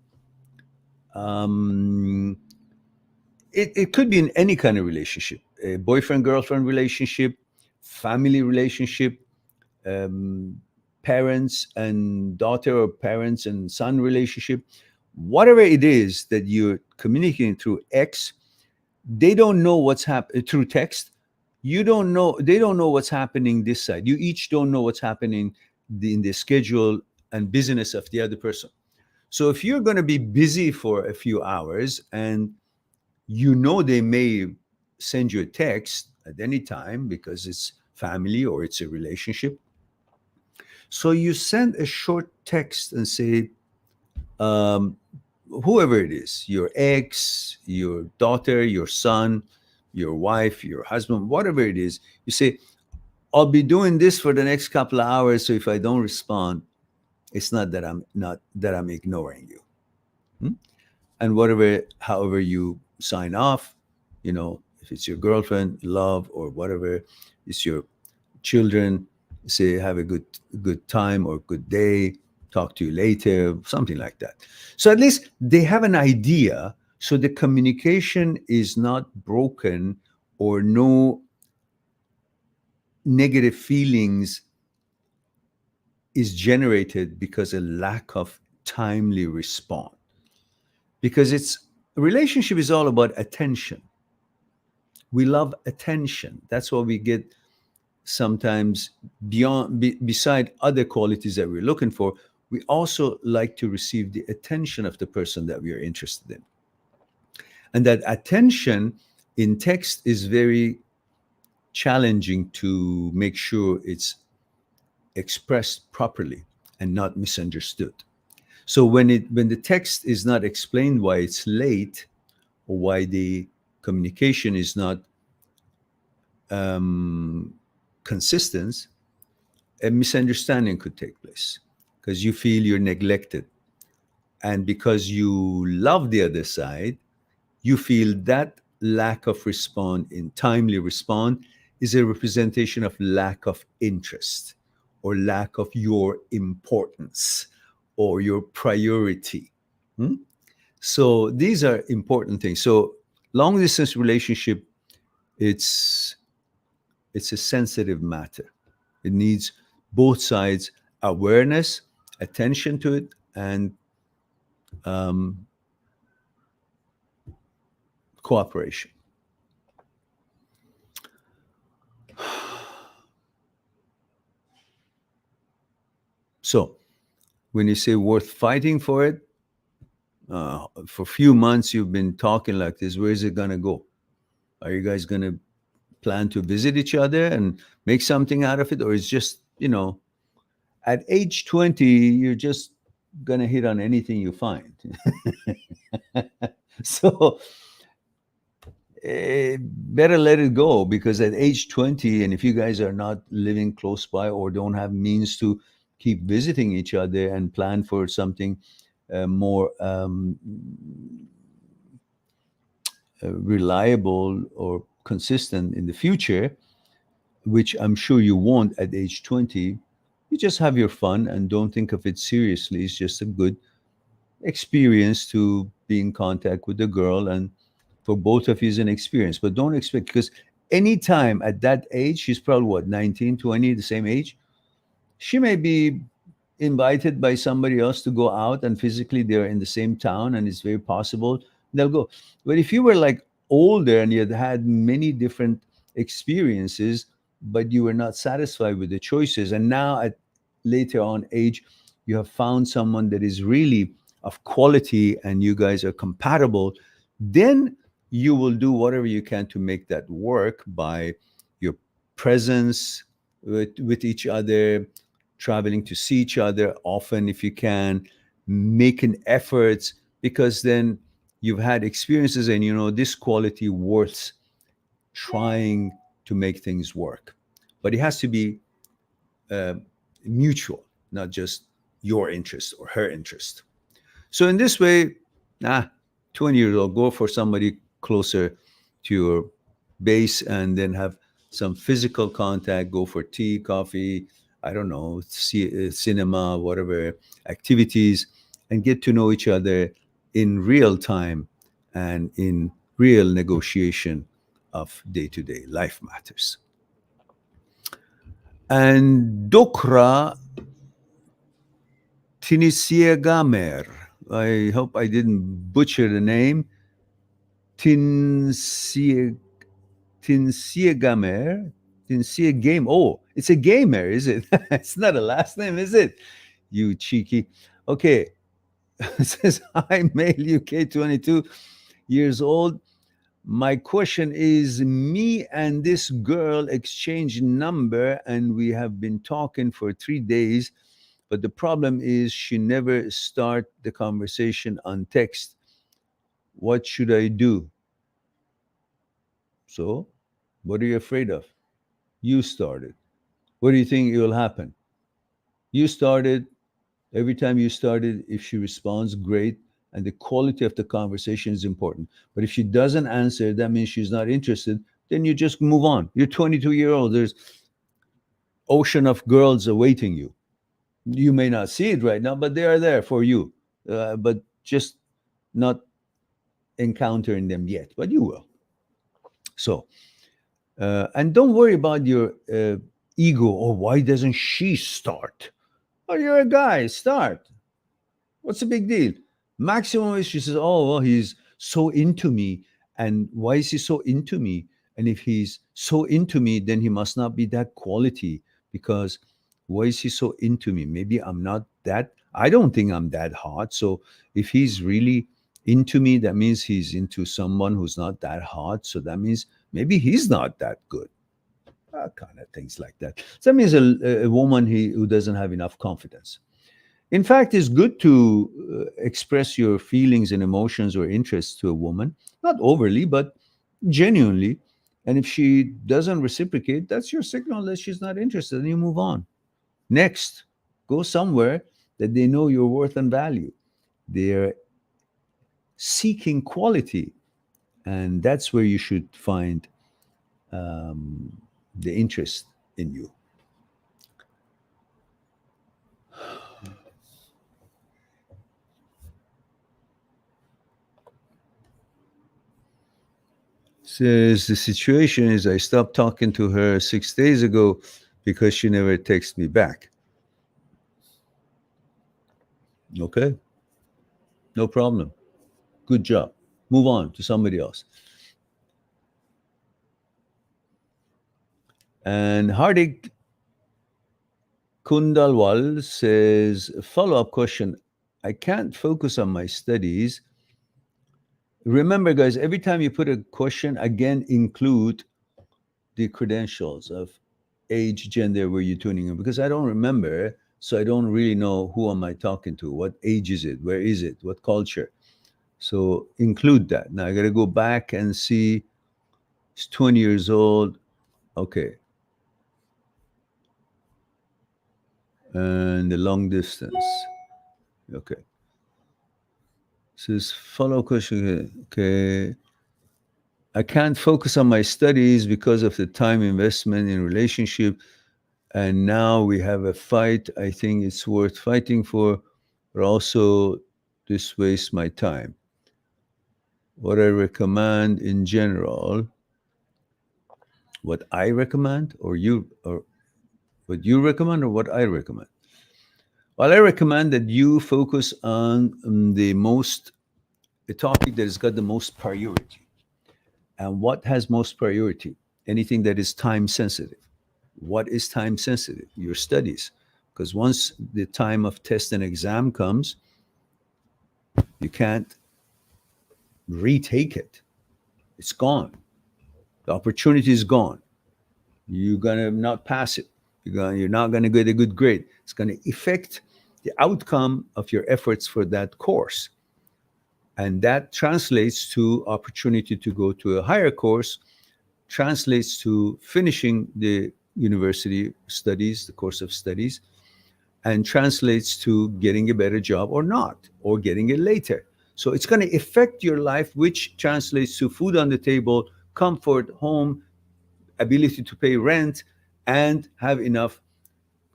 it could be in any kind of relationship, a boyfriend-girlfriend relationship, family relationship, um, parents and daughter, or parents and son relationship, whatever it is that you're communicating through X, they don't know what's happening through text. You don't know, they don't know what's happening this side. You each don't know what's happening in the schedule and business of the other person. So if you're going to be busy for a few hours, and they may send you a text at any time because it's family or it's a relationship. So you send a short text and say, um, whoever it is, your ex, your daughter, your son, your wife, your husband, whatever it is, you say, I'll be doing this for the next couple of hours. So if I don't respond, it's not that I'm ignoring you. Hmm? And whatever, however you sign off, if it's your girlfriend, love, or whatever, it's your children, say have a good time or good day, talk to you later, something like that. So at least they have an idea, so the communication is not broken, or no negative feelings is generated because a lack of timely response. Because it's relationship is all about attention. We love attention. That's what we get sometimes beside other qualities that we're looking for. We also like to receive the attention of the person that we are interested in. And that attention in text is very challenging to make sure it's expressed properly and not misunderstood. So when the text is not explained why it's late, or why the communication is not um, consistent, a misunderstanding could take place because you feel you're neglected. And because you love the other side, you feel that lack of response in timely response is a representation of lack of interest, or lack of your importance, or your priority. Hmm? So these are important things. So long distance relationship, it's it's a sensitive matter. It needs both sides awareness, attention to it, and um, cooperation. So when you say worth fighting for it, for a few months you've been talking like this. Where is it gonna go? Are you guys gonna plan to visit each other and make something out of it, or is just at age 20 you're just gonna hit on anything you find? So better let it go, because at age 20, and if you guys are not living close by or don't have means to keep visiting each other and plan for something more reliable or consistent in the future, which I'm sure you won't at age 20, you just have your fun and don't think of it seriously. It's just a good experience to be in contact with the girl, and for both of you is an experience. But don't expect, because anytime at that age, she's probably what, 19, 20, the same age, she may be invited by somebody else to go out, and physically they're in the same town, and it's very possible they'll go. But if you were like older and you had many different experiences, but you were not satisfied with the choices, and now at later on age you have found someone that is really of quality and you guys are compatible, then you will do whatever you can to make that work by your presence with each other, traveling to see each other often if you can, making efforts, because then you've had experiences and you know this quality worth trying to make things work. But it has to be uh, mutual, not just your interest or her interest. So in this way, 20 years old, go for somebody closer to your base, and then have some physical contact. Go for tea, coffee, I don't know, see, cinema, whatever activities, and get to know each other in real time and in real negotiation of day-to-day life matters. And Dokra Tinisiagamer, I hope I didn't butcher the name. Tinsie Tinsiagamer. Tinsiagame. Oh, it's a gamer, is it? It's not a last name, is it? You cheeky. Okay. It says, hi, male UK 22 years old. My question is, me and this girl exchanged number and we have been talking for 3 days, but the problem is she never start the conversation on text. What should I do? So, what are you afraid of? You started. What do you think will happen? You started, every time you started, if she responds, great, and the quality of the conversation is important. But if she doesn't answer, that means she's not interested. Then you just move on. You're 22-year-old. There's ocean of girls awaiting you. You may not see it right now, but they are there for you. But just not encountering them yet, but you will. So, and don't worry about your ego. Or why doesn't she start? Oh, you're a guy. Start. What's the big deal? Maximum is she says, "Oh, well, he's so into me, and why is he so into me? And if he's so into me, then he must not be that quality because why is he so into me? Maybe I'm not that. I don't think I'm that hot. So if he's really into me, that means he's into someone who's not that hot. So that means maybe he's not that good." Kind of things like that. So that means a woman who doesn't have enough confidence. In fact, it's good to express your feelings and emotions or interests to a woman, not overly, but genuinely. And if she doesn't reciprocate, that's your signal that she's not interested, and you move on. Next, go somewhere that they know your worth and value. They're seeking quality, and that's where you should find um, the interest in you. Says the situation is I stopped talking to her 6 days ago because she never texts me back. Okay, no problem. Good job. Move on to somebody else. And Hardik Kundalwal says, follow up question. I can't focus on my studies. Remember, guys, every time you put a question, again, include the credentials of age, gender, where you're tuning in, because I don't remember, so I don't really know who am I talking to, what age is it, where is it, what culture. So include that. Now I got to go back and see. It's 20 years old. Okay. And the long distance. Okay. Says follow question. Okay. I can't focus on my studies because of the time investment in relationship. And now we have a fight. I think it's worth fighting for, but also this wastes my time. What I recommend in general, what I recommend, or what you recommend, or what I recommend. Well, I recommend that you focus on the topic that has got the most priority. And what has most priority? Anything that is time sensitive. What is time sensitive? Your studies. Because once the time of test and exam comes, you can't retake it. It's gone. The opportunity is gone. You're gonna not pass it. You're not gonna get a good grade. It's gonna affect the outcome of your efforts for that course. And that translates to opportunity to go to a higher course, translates to finishing the university studies, the course of studies, and translates to getting a better job or not, or getting it later. So it's going to affect your life, which translates to food on the table, comfort, home, ability to pay rent, and have enough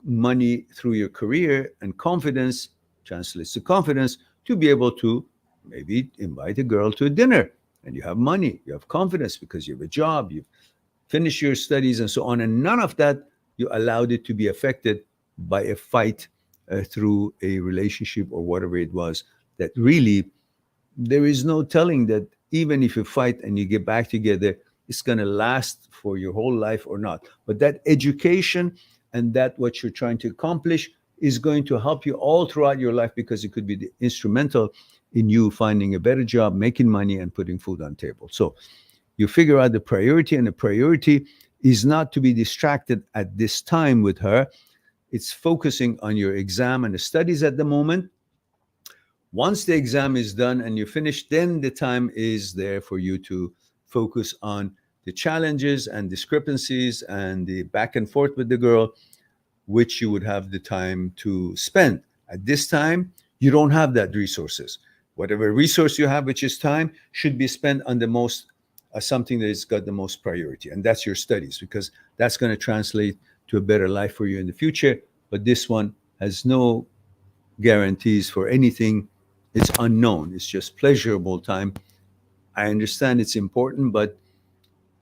money through your career, and confidence translates to confidence to be able to maybe invite a girl to a dinner, and you have money, you have confidence because you have a job, you've finished your studies, and so on. And none of that, you allowed it to be affected by a fight through a relationship or whatever it was, that really there is no telling that even if you fight and you get back together, it's going to last for your whole life or not. But that education and that what you're trying to accomplish is going to help you all throughout your life, because it could be instrumental in you finding a better job, making money, and putting food on table. So you figure out the priority, and the priority is not to be distracted at this time with her. It's focusing on your exam and the studies at the moment. Once the exam is done and you finish, then the time is there for you to focus on the challenges and discrepancies and the back and forth with the girl. which you would have the time to spend. At this time, you don't have that resources. Whatever resource you have, which is time, should be spent on the most something that has got the most priority, and that's your studies, because that's going to translate to a better life for you in the future. But this one has no guarantees for anything. It's unknown. It's just pleasurable time. I understand it's important, but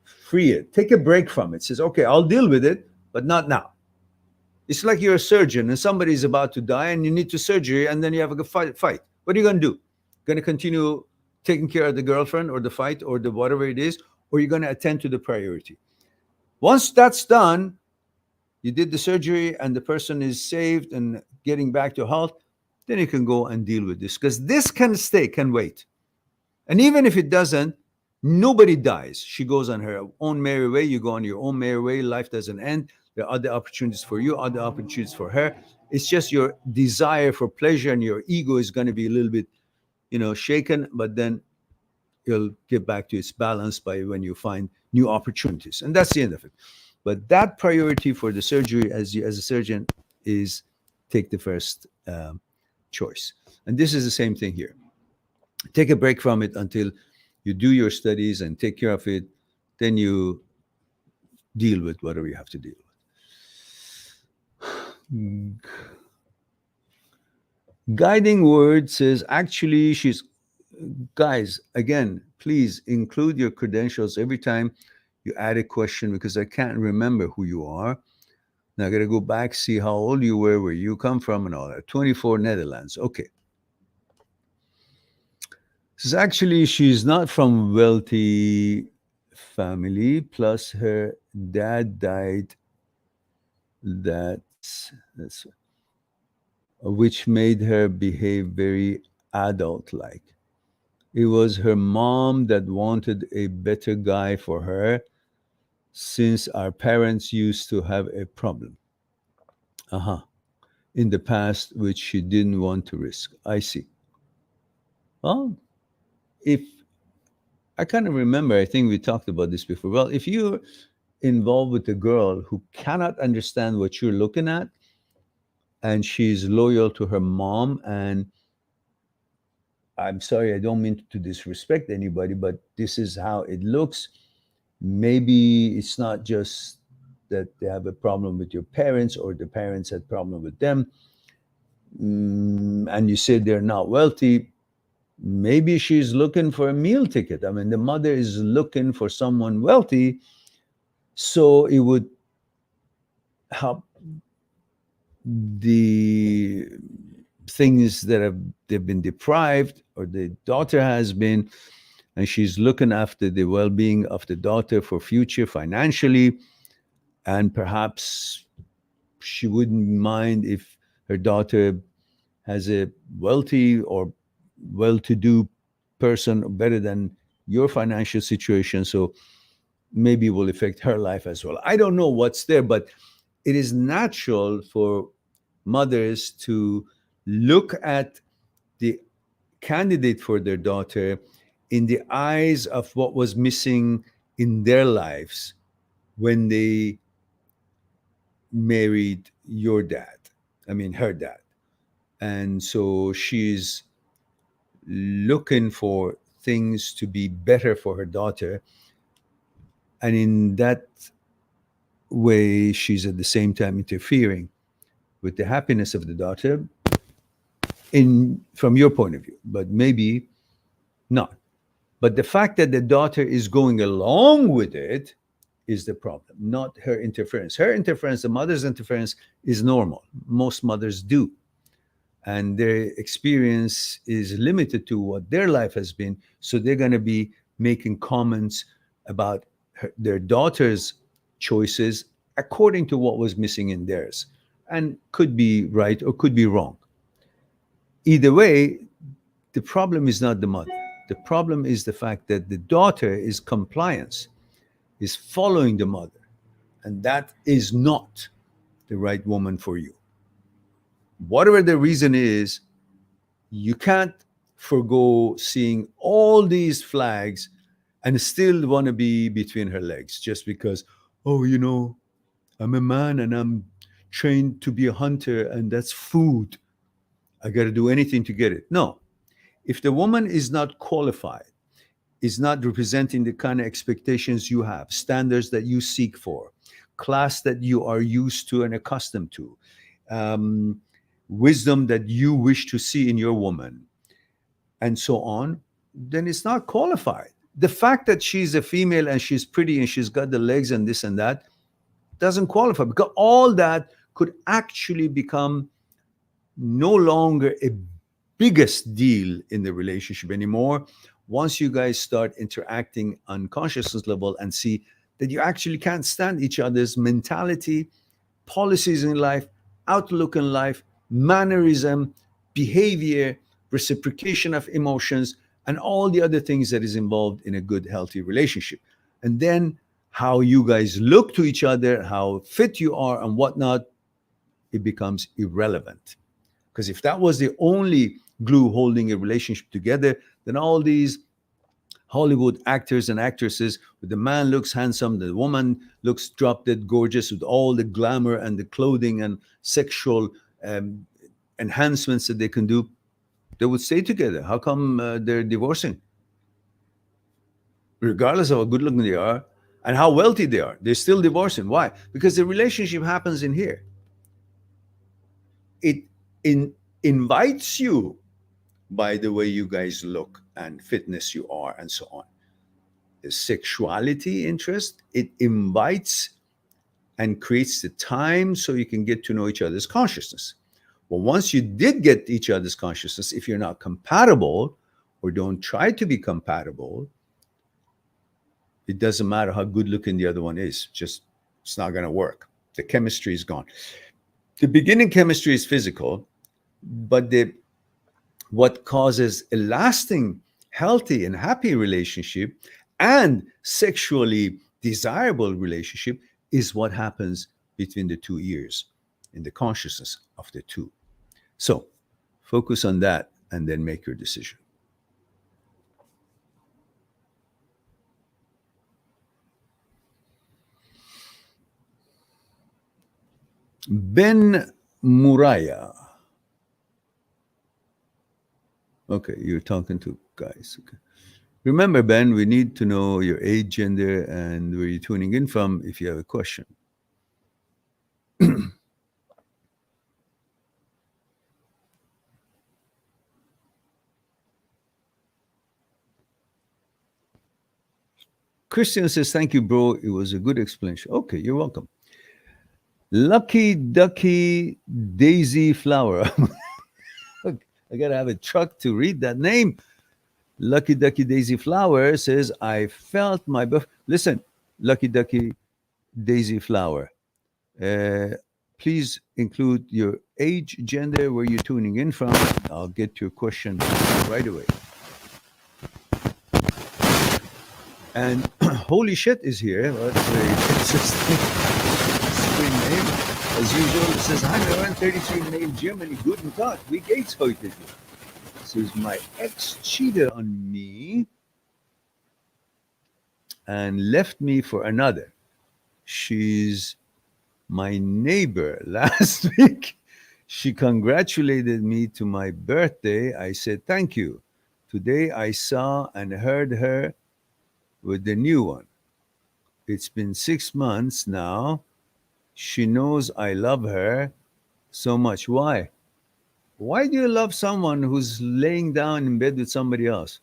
free it. Take a break from it. Says, okay, I'll deal with it, but not now. It's like you're a surgeon and somebody's about to die and you need to surgery and then you have a fight. What are you going to do? Going to continue taking care of the girlfriend or the fight or the whatever it is, or you're going to attend to the priority. Once that's done, you did the surgery and the person is saved and getting back to health, then you can go and deal with this, because this can stay, can wait. And even if it doesn't, nobody dies. She goes on her own merry way. You go on your own merry way. Life doesn't end. There are other opportunities for you, other opportunities for her. It's just your desire for pleasure and your ego is going to be a little bit, shaken, but then it'll get back to its balance by when you find new opportunities. And that's the end of it. But that priority for the surgery as a surgeon is take the first choice. And this is the same thing here. Take a break from it until you do your studies and take care of it. Then you deal with whatever you have to deal with. Guiding word says, actually, guys, again, please include your credentials every time you add a question, because I can't remember who you are. Now I got to go back, see how old you were, where you come from, and all that. 24 Netherlands. Okay. Says, actually, she's not from wealthy family, plus her dad died, that's which made her behave very adult like. It was her mom that wanted a better guy for her, since our parents used to have a problem in the past, which she didn't want to risk. I see. Well, if I kind of remember, I think we talked about this before. Well, if you're involved with a girl who cannot understand what you're looking at, and she's loyal to her mom, and I'm sorry, I don't mean to disrespect anybody, but this is how it looks. Maybe it's not just that they have a problem with your parents or the parents had problem with them, and you said they're not wealthy. Maybe she's looking for a meal ticket. I mean, the mother is looking for someone wealthy, so it would help the things that they've been deprived, or the daughter has been, and she's looking after the well-being of the daughter for future financially, and perhaps she wouldn't mind if her daughter has a wealthy or well-to-do person better than your financial situation, so maybe it will affect her life as well. I don't know what's there, but it is natural for mothers to look at the candidate for their daughter in the eyes of what was missing in their lives when they married your dad. I mean, her dad. And so she's looking for things to be better for her daughter. And in that way, she's at the same time interfering with the happiness of the daughter from your point of view, but maybe not. But the fact that the daughter is going along with it is the problem, not her interference. Her interference, the mother's interference, is normal. Most mothers do. And their experience is limited to what their life has been. So they're going to be making comments about their daughter's choices according to what was missing in theirs, and could be right or could be wrong. Either way, the problem is not the mother. The problem is the fact that the daughter is compliance, is following the mother, and that is not the right woman for you. Whatever the reason is, you can't forgo seeing all these flags and still want to be between her legs just because, oh, I'm a man and I'm trained to be a hunter and that's food. I got to do anything to get it. No. If the woman is not qualified, is not representing the kind of expectations you have, standards that you seek for, class that you are used to and accustomed to, um, wisdom that you wish to see in your woman, and so on, then it's not qualified. The fact that she's a female and she's pretty and she's got the legs and this and that doesn't qualify, because all that could actually become no longer a biggest deal in the relationship anymore once you guys start interacting on consciousness level and see that you actually can't stand each other's mentality, policies in life, outlook in life, mannerism, behavior, reciprocation of emotions, and all the other things that is involved in a good, healthy relationship. And then how you guys look to each other, how fit you are, and whatnot, it becomes irrelevant. Because if that was the only glue holding a relationship together, then all these Hollywood actors and actresses, the man looks handsome, the woman looks drop dead gorgeous with all the glamour and the clothing and sexual enhancements that they can do, they would stay together. How come they're divorcing? Regardless of how good looking they are and how wealthy they are, they're still divorcing. Why? Because the relationship happens in here. It invites you by the way you guys look and fitness you are and so on. The sexuality interest, it invites and creates the time so you can get to know each other's consciousness. Well, once you did get each other's consciousness, if you're not compatible or don't try to be compatible, it doesn't matter how good looking the other one is. Just, it's not going to work. The chemistry is gone. The beginning chemistry is physical, but what causes a lasting, healthy, and happy relationship and sexually desirable relationship is what happens between the 2 ears in the consciousness of the two. So focus on that and then make your decision. Ben Muraya. Okay, you're talking to guys. Okay. Remember, Ben, we need to know your age, gender, and where you're tuning in from if you have a question. Christian says, thank you, bro. It was a good explanation. Okay, you're welcome. Lucky Ducky Daisy Flower. I got to have a truck to read that name. Lucky Ducky Daisy Flower says, I felt my birth. Listen, Lucky Ducky Daisy Flower. Please include your age, gender, where you're tuning in from. I'll get your question right away. And Holy Shit is here. Well, that's very interesting. Screen name. As usual, it says, hi, Lauren, 33 male Germany. Guten Tag. Wie geht's heute? Says, my ex cheated on me and left me for another. She's my neighbor. Last week, she congratulated me to my birthday. I said, thank you. Today, I saw and heard her with the new one. It's been 6 months now. She knows I love her so much. Why? Why do you love someone who's laying down in bed with somebody else?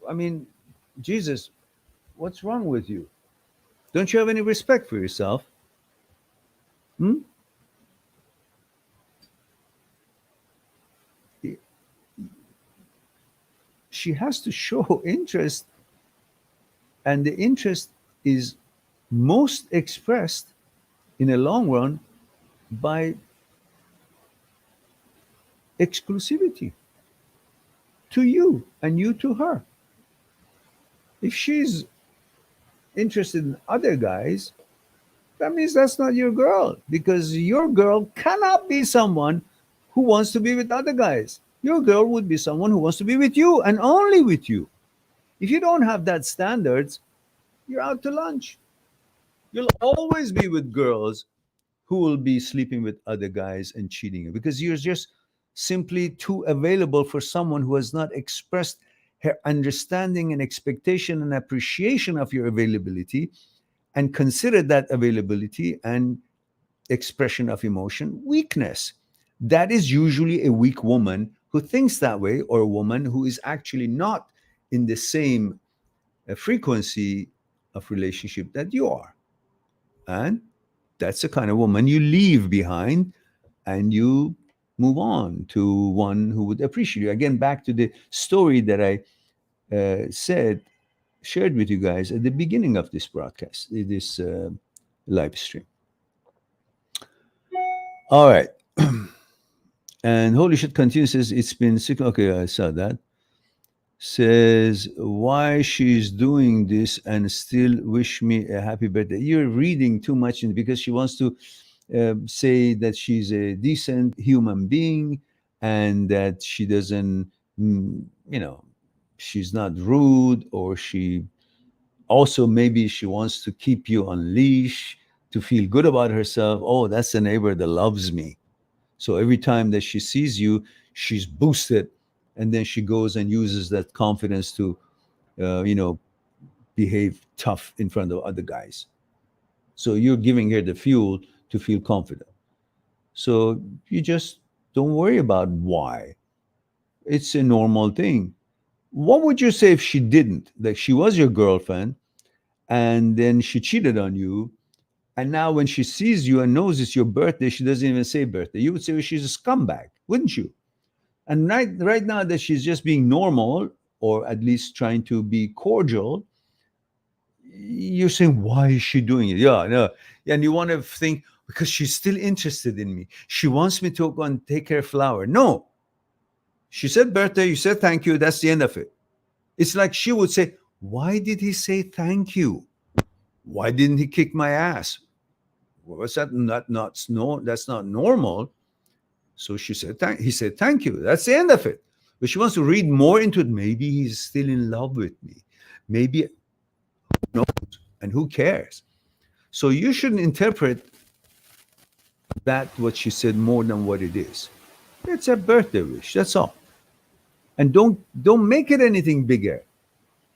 I mean, Jesus, what's wrong with you? Don't you have any respect for yourself? She has to show interest, and the interest is most expressed in the long run by exclusivity to you and you to her. If she's interested in other guys, that means that's not your girl, because your girl cannot be someone who wants to be with other guys. Your girl would be someone who wants to be with you and only with you. If you don't have that standards, you're out to lunch. You'll always be with girls who will be sleeping with other guys and cheating you because you're just simply too available for someone who has not expressed her understanding and expectation and appreciation of your availability and consider that availability and expression of emotion weakness. That is usually a weak woman who thinks that way, or a woman who is actually not in the same frequency of relationship that you are. And that's the kind of woman you leave behind and you move on to one who would appreciate you. Again, back to the story that I shared with you guys at the beginning of this broadcast, this live stream. All right. And Holy Shit continues, says, it's been six. Okay, I saw that. Says, why she's doing this and still wish me a happy birthday. You're reading too much because she wants to say that she's a decent human being and that she doesn't, you know, she's not rude, or she also maybe she wants to keep you on leash to feel good about herself. Oh, that's a neighbor that loves me. So every time that she sees you, she's boosted, and then she goes and uses that confidence to, you know, behave tough in front of other guys. So you're giving her the fuel to feel confident. So you just don't worry about why. It's a normal thing. What would you say if she didn't? Like she was your girlfriend and then she cheated on you. And now when she sees you and knows it's your birthday, she doesn't even say birthday. You would say, well, she's a scumbag, wouldn't you? And right now that she's just being normal, or at least trying to be cordial, you're saying, why is she doing it? Yeah, no. And you want to think, because she's still interested in me. She wants me to go and take her flower. No. She said birthday, you said thank you, that's the end of it. It's like she would say, why did he say thank you? Why didn't he kick my ass? Was that not no, that's not normal. So she said, he said, thank you. That's the end of it. But she wants to read more into it. Maybe he's still in love with me. Maybe, no, and who cares? So you shouldn't interpret that what she said more than what it is. It's a birthday wish. That's all. And don't make it anything bigger.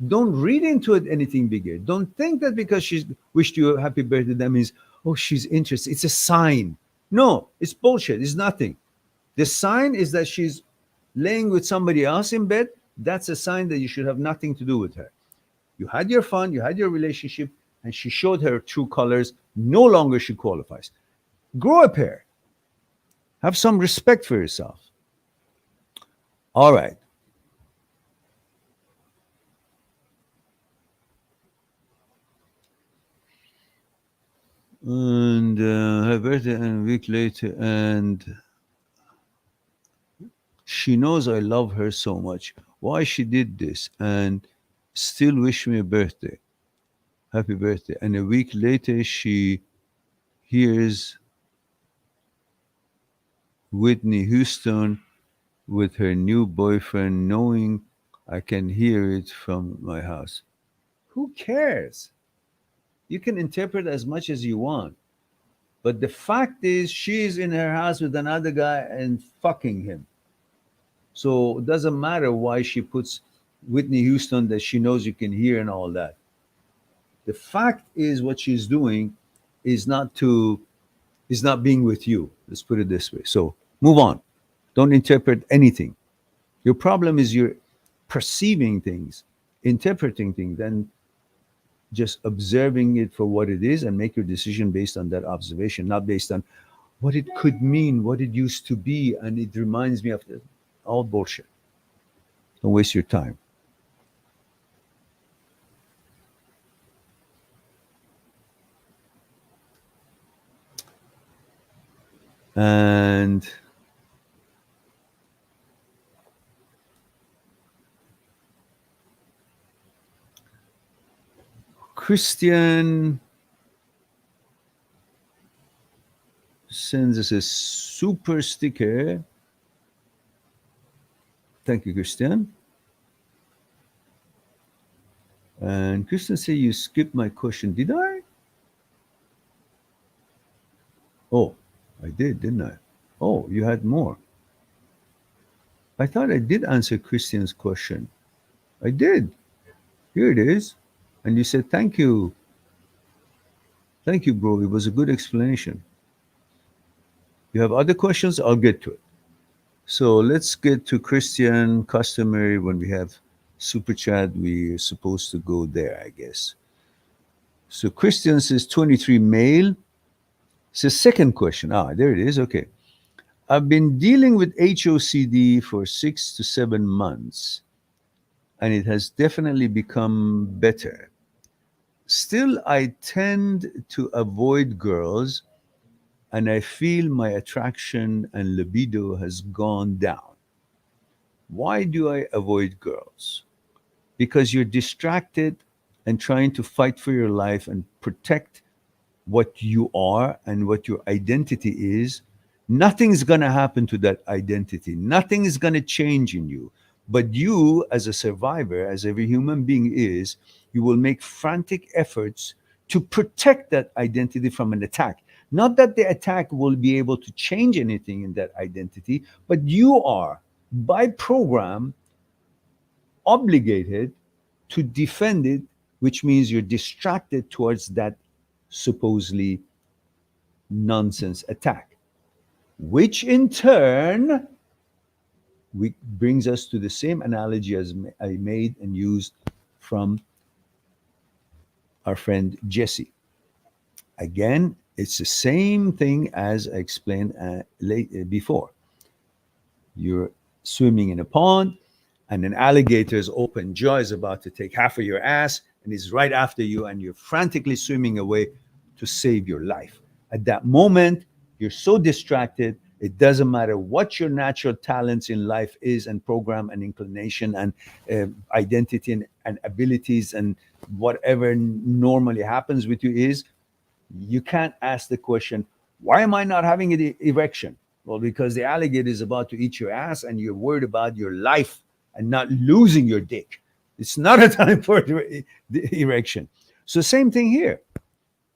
Don't read into it anything bigger. Don't think that because she's wished you a happy birthday, that means, oh, she's interested. It's a sign. No, it's bullshit. It's nothing. The sign is that she's laying with somebody else in bed. That's a sign that you should have nothing to do with her. You had your fun, you had your relationship, and she showed her true colors. No longer she qualifies. Grow a pair. Have some respect for yourself. All right. And her birthday, and a week later, and she knows I love her so much. Why she did this, and still wish me a birthday, happy birthday. And a week later, she hears Whitney Houston with her new boyfriend, knowing I can hear it from my house. Who cares? You can interpret as much as you want. But the fact is, she's in her house with another guy and fucking him. So it doesn't matter why she puts Whitney Houston that she knows you can hear and all that. The fact is, what she's doing is not being with you. Let's put it this way. So move on. Don't interpret anything. Your problem is you're perceiving things, interpreting things, and just observing it for what it is and make your decision based on that observation, not based on what it could mean, what it used to be, and it reminds me of the, all bullshit. Don't waste your time. And Christian sends us a super sticker. Thank you, Christian. And Christian said, you skipped my question. Did I? Oh, I did, didn't I? Oh, you had more. I thought I did answer Christian's question. I did. Here it is. And you said, thank you. Thank you, bro. It was a good explanation. You have other questions? I'll get to it. So let's get to Christian. Customary when we have super chat, we're supposed to go there, I guess. So Christian says 23 male. Says second question. Ah, there it is. Okay. I've been dealing with HOCD for 6 to 7 months, and it has definitely become better. Still, I tend to avoid girls, and I feel my attraction and libido has gone down. Why do I avoid girls? Because you're distracted and trying to fight for your life and protect what you are and what your identity is. Nothing's going to happen to that identity. Nothing is going to change in you. But you, as a survivor, as every human being is, you will make frantic efforts to protect that identity from an attack. Not that the attack will be able to change anything in that identity, but you are, by program, obligated to defend it, which means you're distracted towards that supposedly nonsense attack, which in turn brings us to the same analogy as I made and used from our friend Jesse. Again, it's the same thing as I explained before. You're swimming in a pond, and an alligator's open jaw is about to take half of your ass, and he's right after you, and you're frantically swimming away to save your life. At that moment, you're so distracted, it doesn't matter what your natural talents in life is, and program and inclination and identity and abilities and whatever normally happens with you is, you can't ask the question, why am I not having an erection? Well, because the alligator is about to eat your ass and you're worried about your life and not losing your dick. It's not a time for the erection. So, same thing here.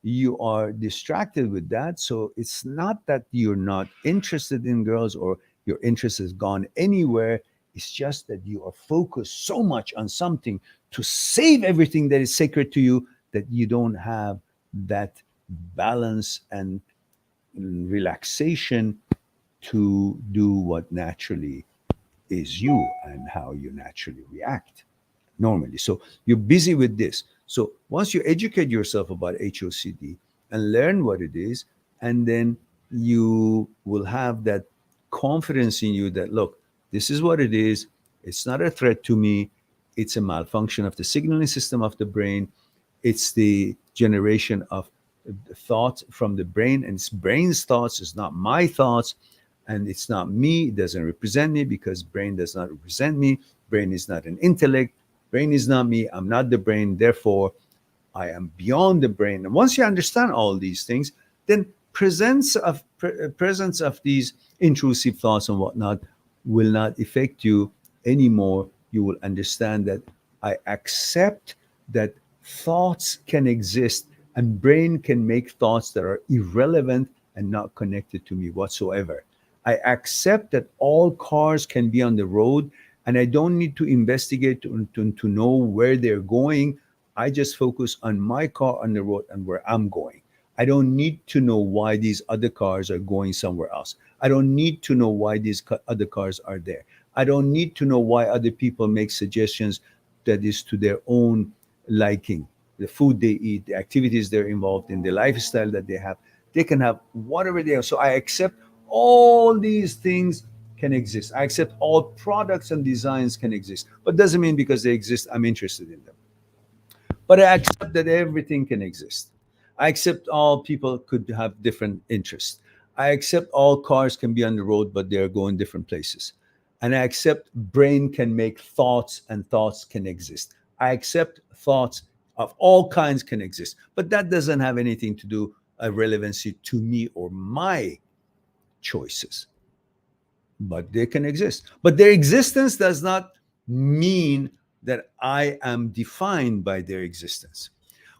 You are distracted with that. So, it's not that you're not interested in girls or your interest has gone anywhere. It's just that you are focused so much on something to save everything that is sacred to you that you don't have that balance and relaxation to do what naturally is you and how you naturally react normally. So you're busy with this. So once you educate yourself about HOCD and learn what it is, and then you will have that confidence in you that, look, this is what it is. It's not a threat to me. It's a malfunction of the signaling system of the brain. It's the generation of thoughts from the brain, and it's brain's thoughts. It's not my thoughts, and it's not me. It doesn't represent me because brain does not represent me. Brain is not an intellect. Brain is not me. I'm not the brain. Therefore, I am beyond the brain. And once you understand all these things, then presence of these intrusive thoughts and whatnot will not affect you anymore. You will understand that I accept that thoughts can exist and brain can make thoughts that are irrelevant and not connected to me whatsoever. I accept that all cars can be on the road and I don't need to investigate to know where they're going. I just focus on my car on the road and where I'm going. I don't need to know why these other cars are going somewhere else. I don't need to know why these other cars are there. I don't need to know why other people make suggestions that is to their own liking. The food they eat, the activities they're involved in, the lifestyle that they have. They can have whatever they have. So I accept all these things can exist. I accept all products and designs can exist. But doesn't mean because they exist, I'm interested in them. But I accept that everything can exist. I accept all people could have different interests. I accept all cars can be on the road, but they're going different places. And I accept brain can make thoughts and thoughts can exist. I accept thoughts of all kinds can exist. But that doesn't have anything to do a relevancy to me or my choices. But they can exist. But their existence does not mean that I am defined by their existence.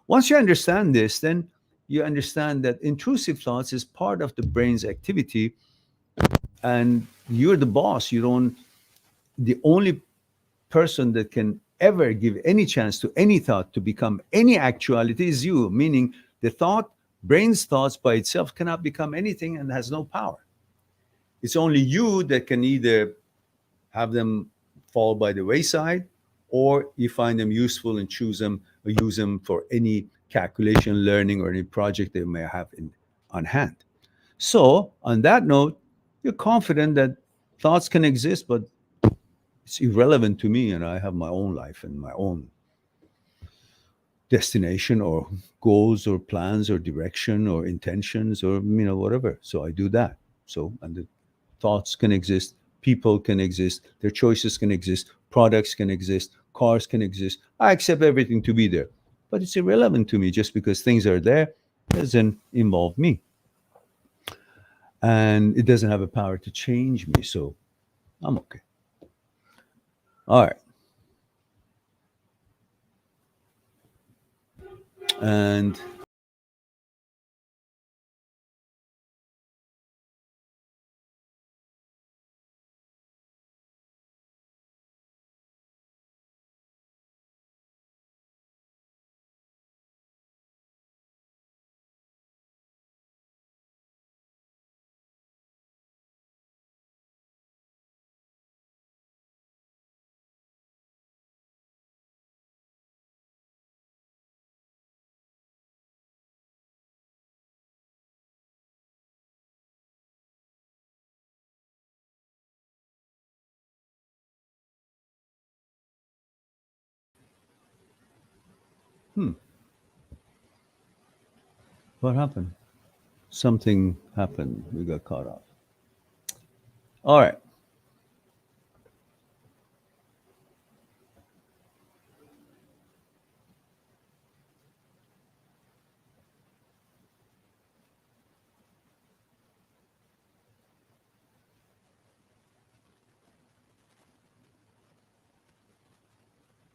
Once you understand this, then you understand that intrusive thoughts is part of the brain's activity, and you're the boss. You don't, the only person that can ever give any chance to any thought to become any actuality is you, meaning the thought, brain's thoughts by itself cannot become anything and has no power. It's only you that can either have them fall by the wayside, or you find them useful and choose them or use them for any calculation, learning, or any project they may have on hand. So, on that note, you're confident that thoughts can exist, but it's irrelevant to me, and I have my own life and my own destination or goals or plans or direction or intentions or whatever. So I do that. So, and the thoughts can exist, people can exist, their choices can exist, products can exist, cars can exist. I accept everything to be there, but it's irrelevant to me. Just because things are there doesn't involve me, and it doesn't have a power to change me. So I'm okay. All right. And hmm, what happened? Something happened. We got caught off. All right.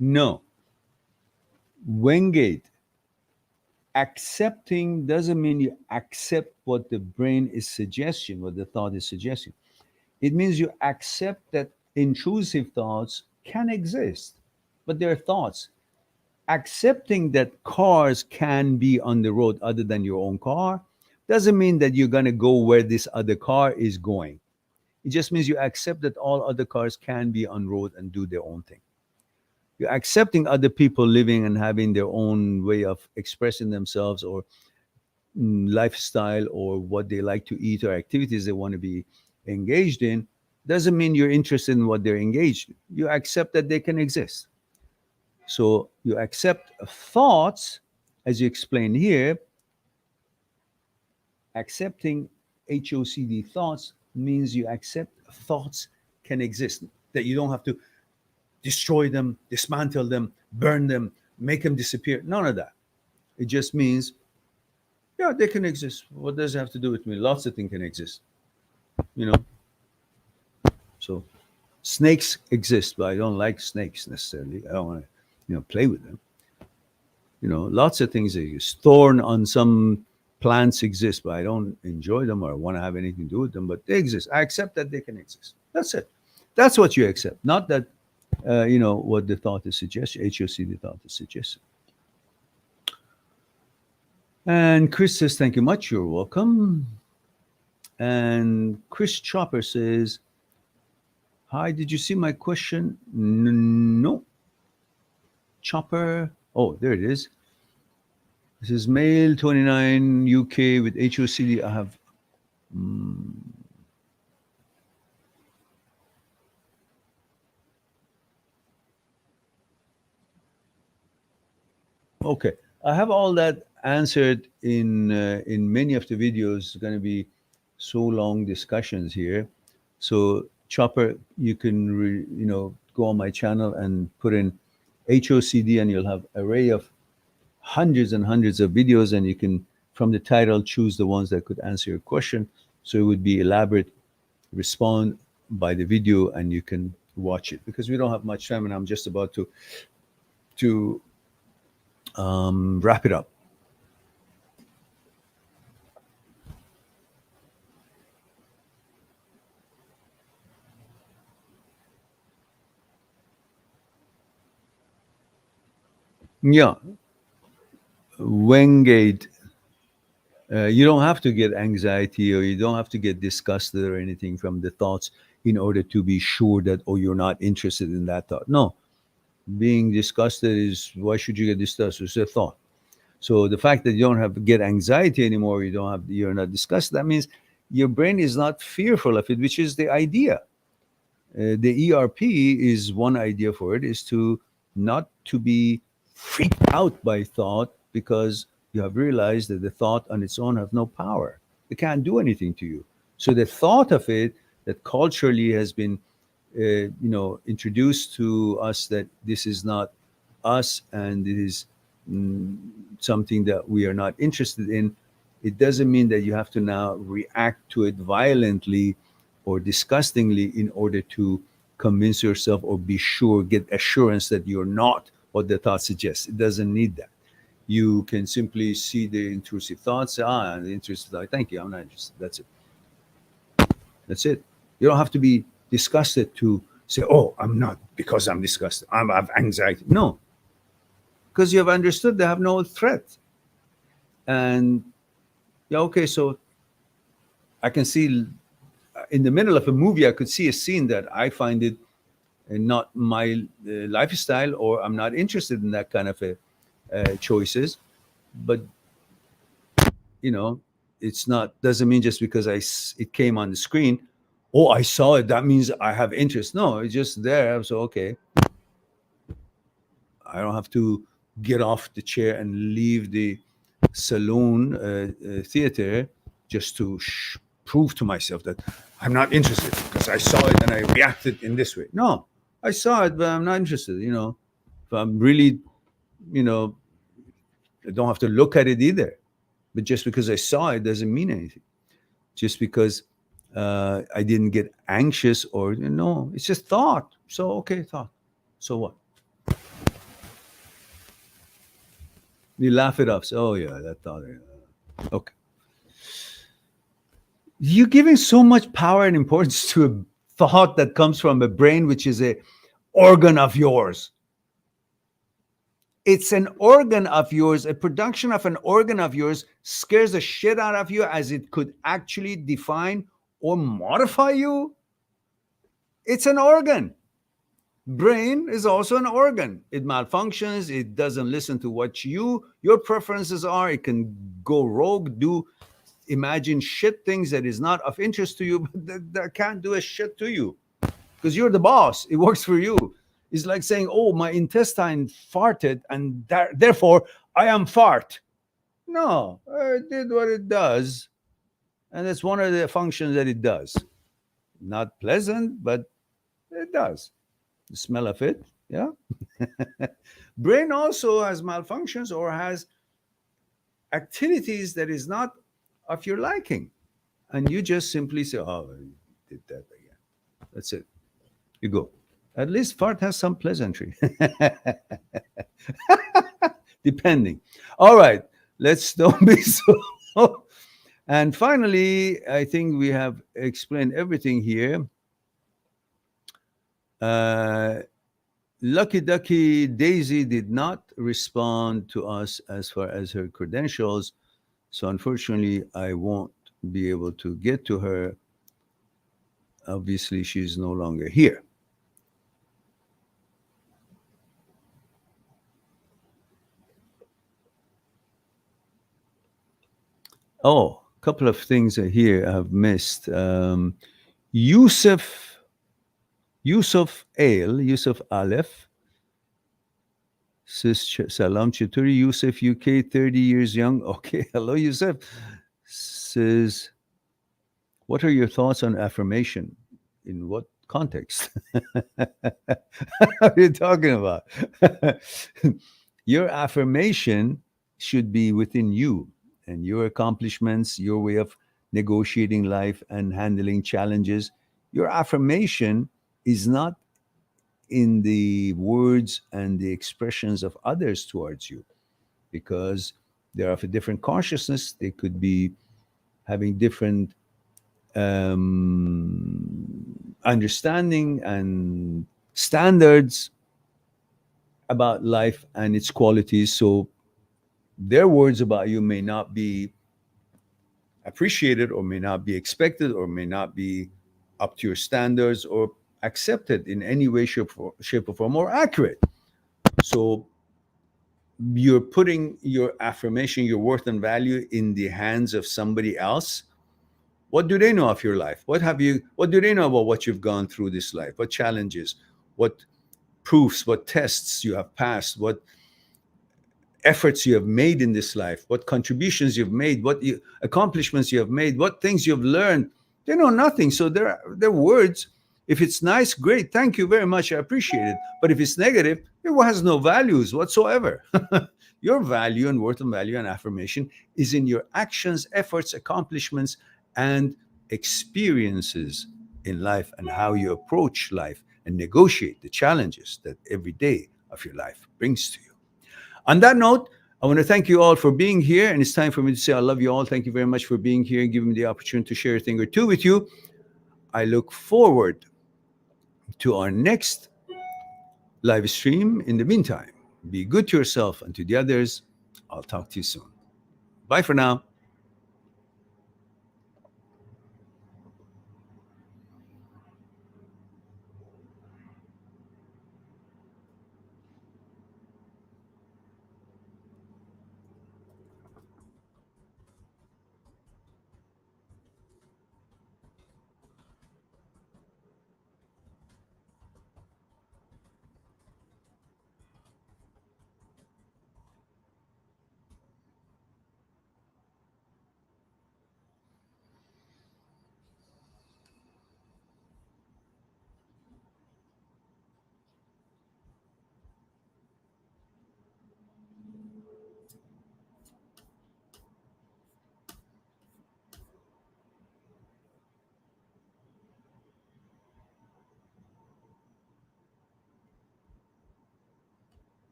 No. Wengate, accepting doesn't mean you accept what the brain is suggesting, what the thought is suggesting. It means you accept that intrusive thoughts can exist, but they're thoughts. Accepting that cars can be on the road other than your own car doesn't mean that you're going to go where this other car is going. It just means you accept that all other cars can be on road and do their own thing. You're accepting other people living and having their own way of expressing themselves, or lifestyle, or what they like to eat, or activities they want to be engaged in. Doesn't mean you're interested in what they're engaged in. You accept that they can exist. So you accept thoughts, as you explain here. Accepting HOCD thoughts means you accept thoughts can exist, that you don't have to destroy them, dismantle them, burn them, make them disappear. None of that. It just means, yeah, they can exist. What does it have to do with me? Lots of things can exist, you know. So snakes exist, but I don't like snakes necessarily. I don't want to, play with them. Lots of things exist. Thorn on some plants exist, but I don't enjoy them or want to have anything to do with them. But they exist. I accept that they can exist. That's it. That's what you accept, not that what the thought is suggesting. HOC, the thought is suggesting. And Chris says, "Thank you much. You're welcome." And Chris Chopper says, "Hi, did you see my question?" No. Chopper. Oh, there it is. This is male, 29, UK with HOCD. I have. Okay, I have all that answered in many of the videos. It's going to be so long discussions here. So Chopper, you can go on my channel and put in HOCD, and you'll have array of hundreds and hundreds of videos, and you can, from the title, choose the ones that could answer your question. So it would be elaborate, respond by the video, and you can watch it, because we don't have much time, and I'm just about to wrap it up. Yeah, Wengate, you don't have to get anxiety or you don't have to get disgusted or anything from the thoughts in order to be sure that, oh, you're not interested in that thought. No, being disgusted is, why should you get disgusted? It's a thought. So the fact that you don't have to get anxiety anymore, you're not disgusted, that means your brain is not fearful of it, which is the idea. The ERP is one idea for it, is to not to be freaked out by thought, because you have realized that the thought on its own have no power. It can't do anything to you. So the thought of it, that culturally has been introduced to us, that this is not us and it is mm, something that we are not interested in, it doesn't mean that you have to now react to it violently or disgustingly in order to convince yourself or be sure, get assurance that you're not what the thought suggests. It doesn't need that. You can simply see the intrusive thoughts. The intrusive thought. Thank you. I'm not interested. That's it. That's it. You don't have to be disgusted to say, "Oh, I'm not because I'm disgusted. I have anxiety." No, because you have understood they have no threat. And yeah, okay, so I can see in the middle of a movie, I could see a scene that I find it not my lifestyle, or I'm not interested in that kind of choices. But you know, it's not, doesn't mean just because it came on the screen, oh, I saw it, that means I have interest. No, it's just there. So okay, I don't have to get off the chair and leave the saloon theater just to prove to myself that I'm not interested because I saw it and I reacted in this way. No, I saw it, but I'm not interested. If I'm really, you know, I don't have to look at it either. But just because I saw it doesn't mean anything. Just because I didn't get anxious, or no, it's just thought. So okay, thought. So what? You laugh it off. So, oh yeah, that thought. Okay. You're giving so much power and importance to a thought that comes from a brain, which is a organ of yours. It's an organ of yours. A production of an organ of yours scares the shit out of you, as it could actually define or modify you. It's an organ. Brain is also an organ. It malfunctions. It doesn't listen to what your preferences are. It can go rogue, imagine shit things that is not of interest to you, but that can't do a shit to you because you're the boss. It works for you. It's like saying, oh, my intestine farted and therefore I am fart. No, it did what it does. And that's one of the functions that it does. Not pleasant, but it does. The smell of it, yeah. Brain also has malfunctions or has activities that is not of your liking. And you just simply say, oh, I did that again. That's it. You go. At least fart has some pleasantry. Depending. All right. Let's don't be so. And finally, I think we have explained everything here. Uh, Lucky Ducky Daisy did not respond to us as far as her credentials. So unfortunately, I won't be able to get to her. Obviously, she's no longer here. Oh, a couple of things here I've missed. Yusuf, Yusuf Aleph says, Salam Chituri, Yusuf UK, 30 years young. Okay, hello, Yusuf. Says, what are your thoughts on affirmation? In what context? What are you talking about? Your affirmation should be within you and your accomplishments, your way of negotiating life and handling challenges. Your affirmation is not in the words and the expressions of others towards you, because they're of a different consciousness. They could be having different understanding and standards. about life and its qualities. So their words about you may not be appreciated, or may not be expected, or may not be up to your standards, or accepted in any way, shape or form, or accurate. So you're putting your affirmation, your worth and value in the hands of somebody else. What do they know of your life? What do they know about what you've gone through this life? What challenges, what proofs, what tests you have passed, what efforts you have made in this life, what contributions you've made, accomplishments you have made, what things you've learned. They know nothing. So their words, if it's nice, great, thank you very much, I appreciate it. But if it's negative, it has no values whatsoever. Your value and worth and value and affirmation is in your actions, efforts, accomplishments, and experiences in life, and how you approach life and negotiate the challenges that every day of your life brings to you. On that note, I want to thank you all for being here. And it's time for me to say I love you all. Thank you very much for being here and giving me the opportunity to share a thing or two with you. I look forward to our next live stream. In the meantime, be good to yourself and to the others. I'll talk to you soon. Bye for now.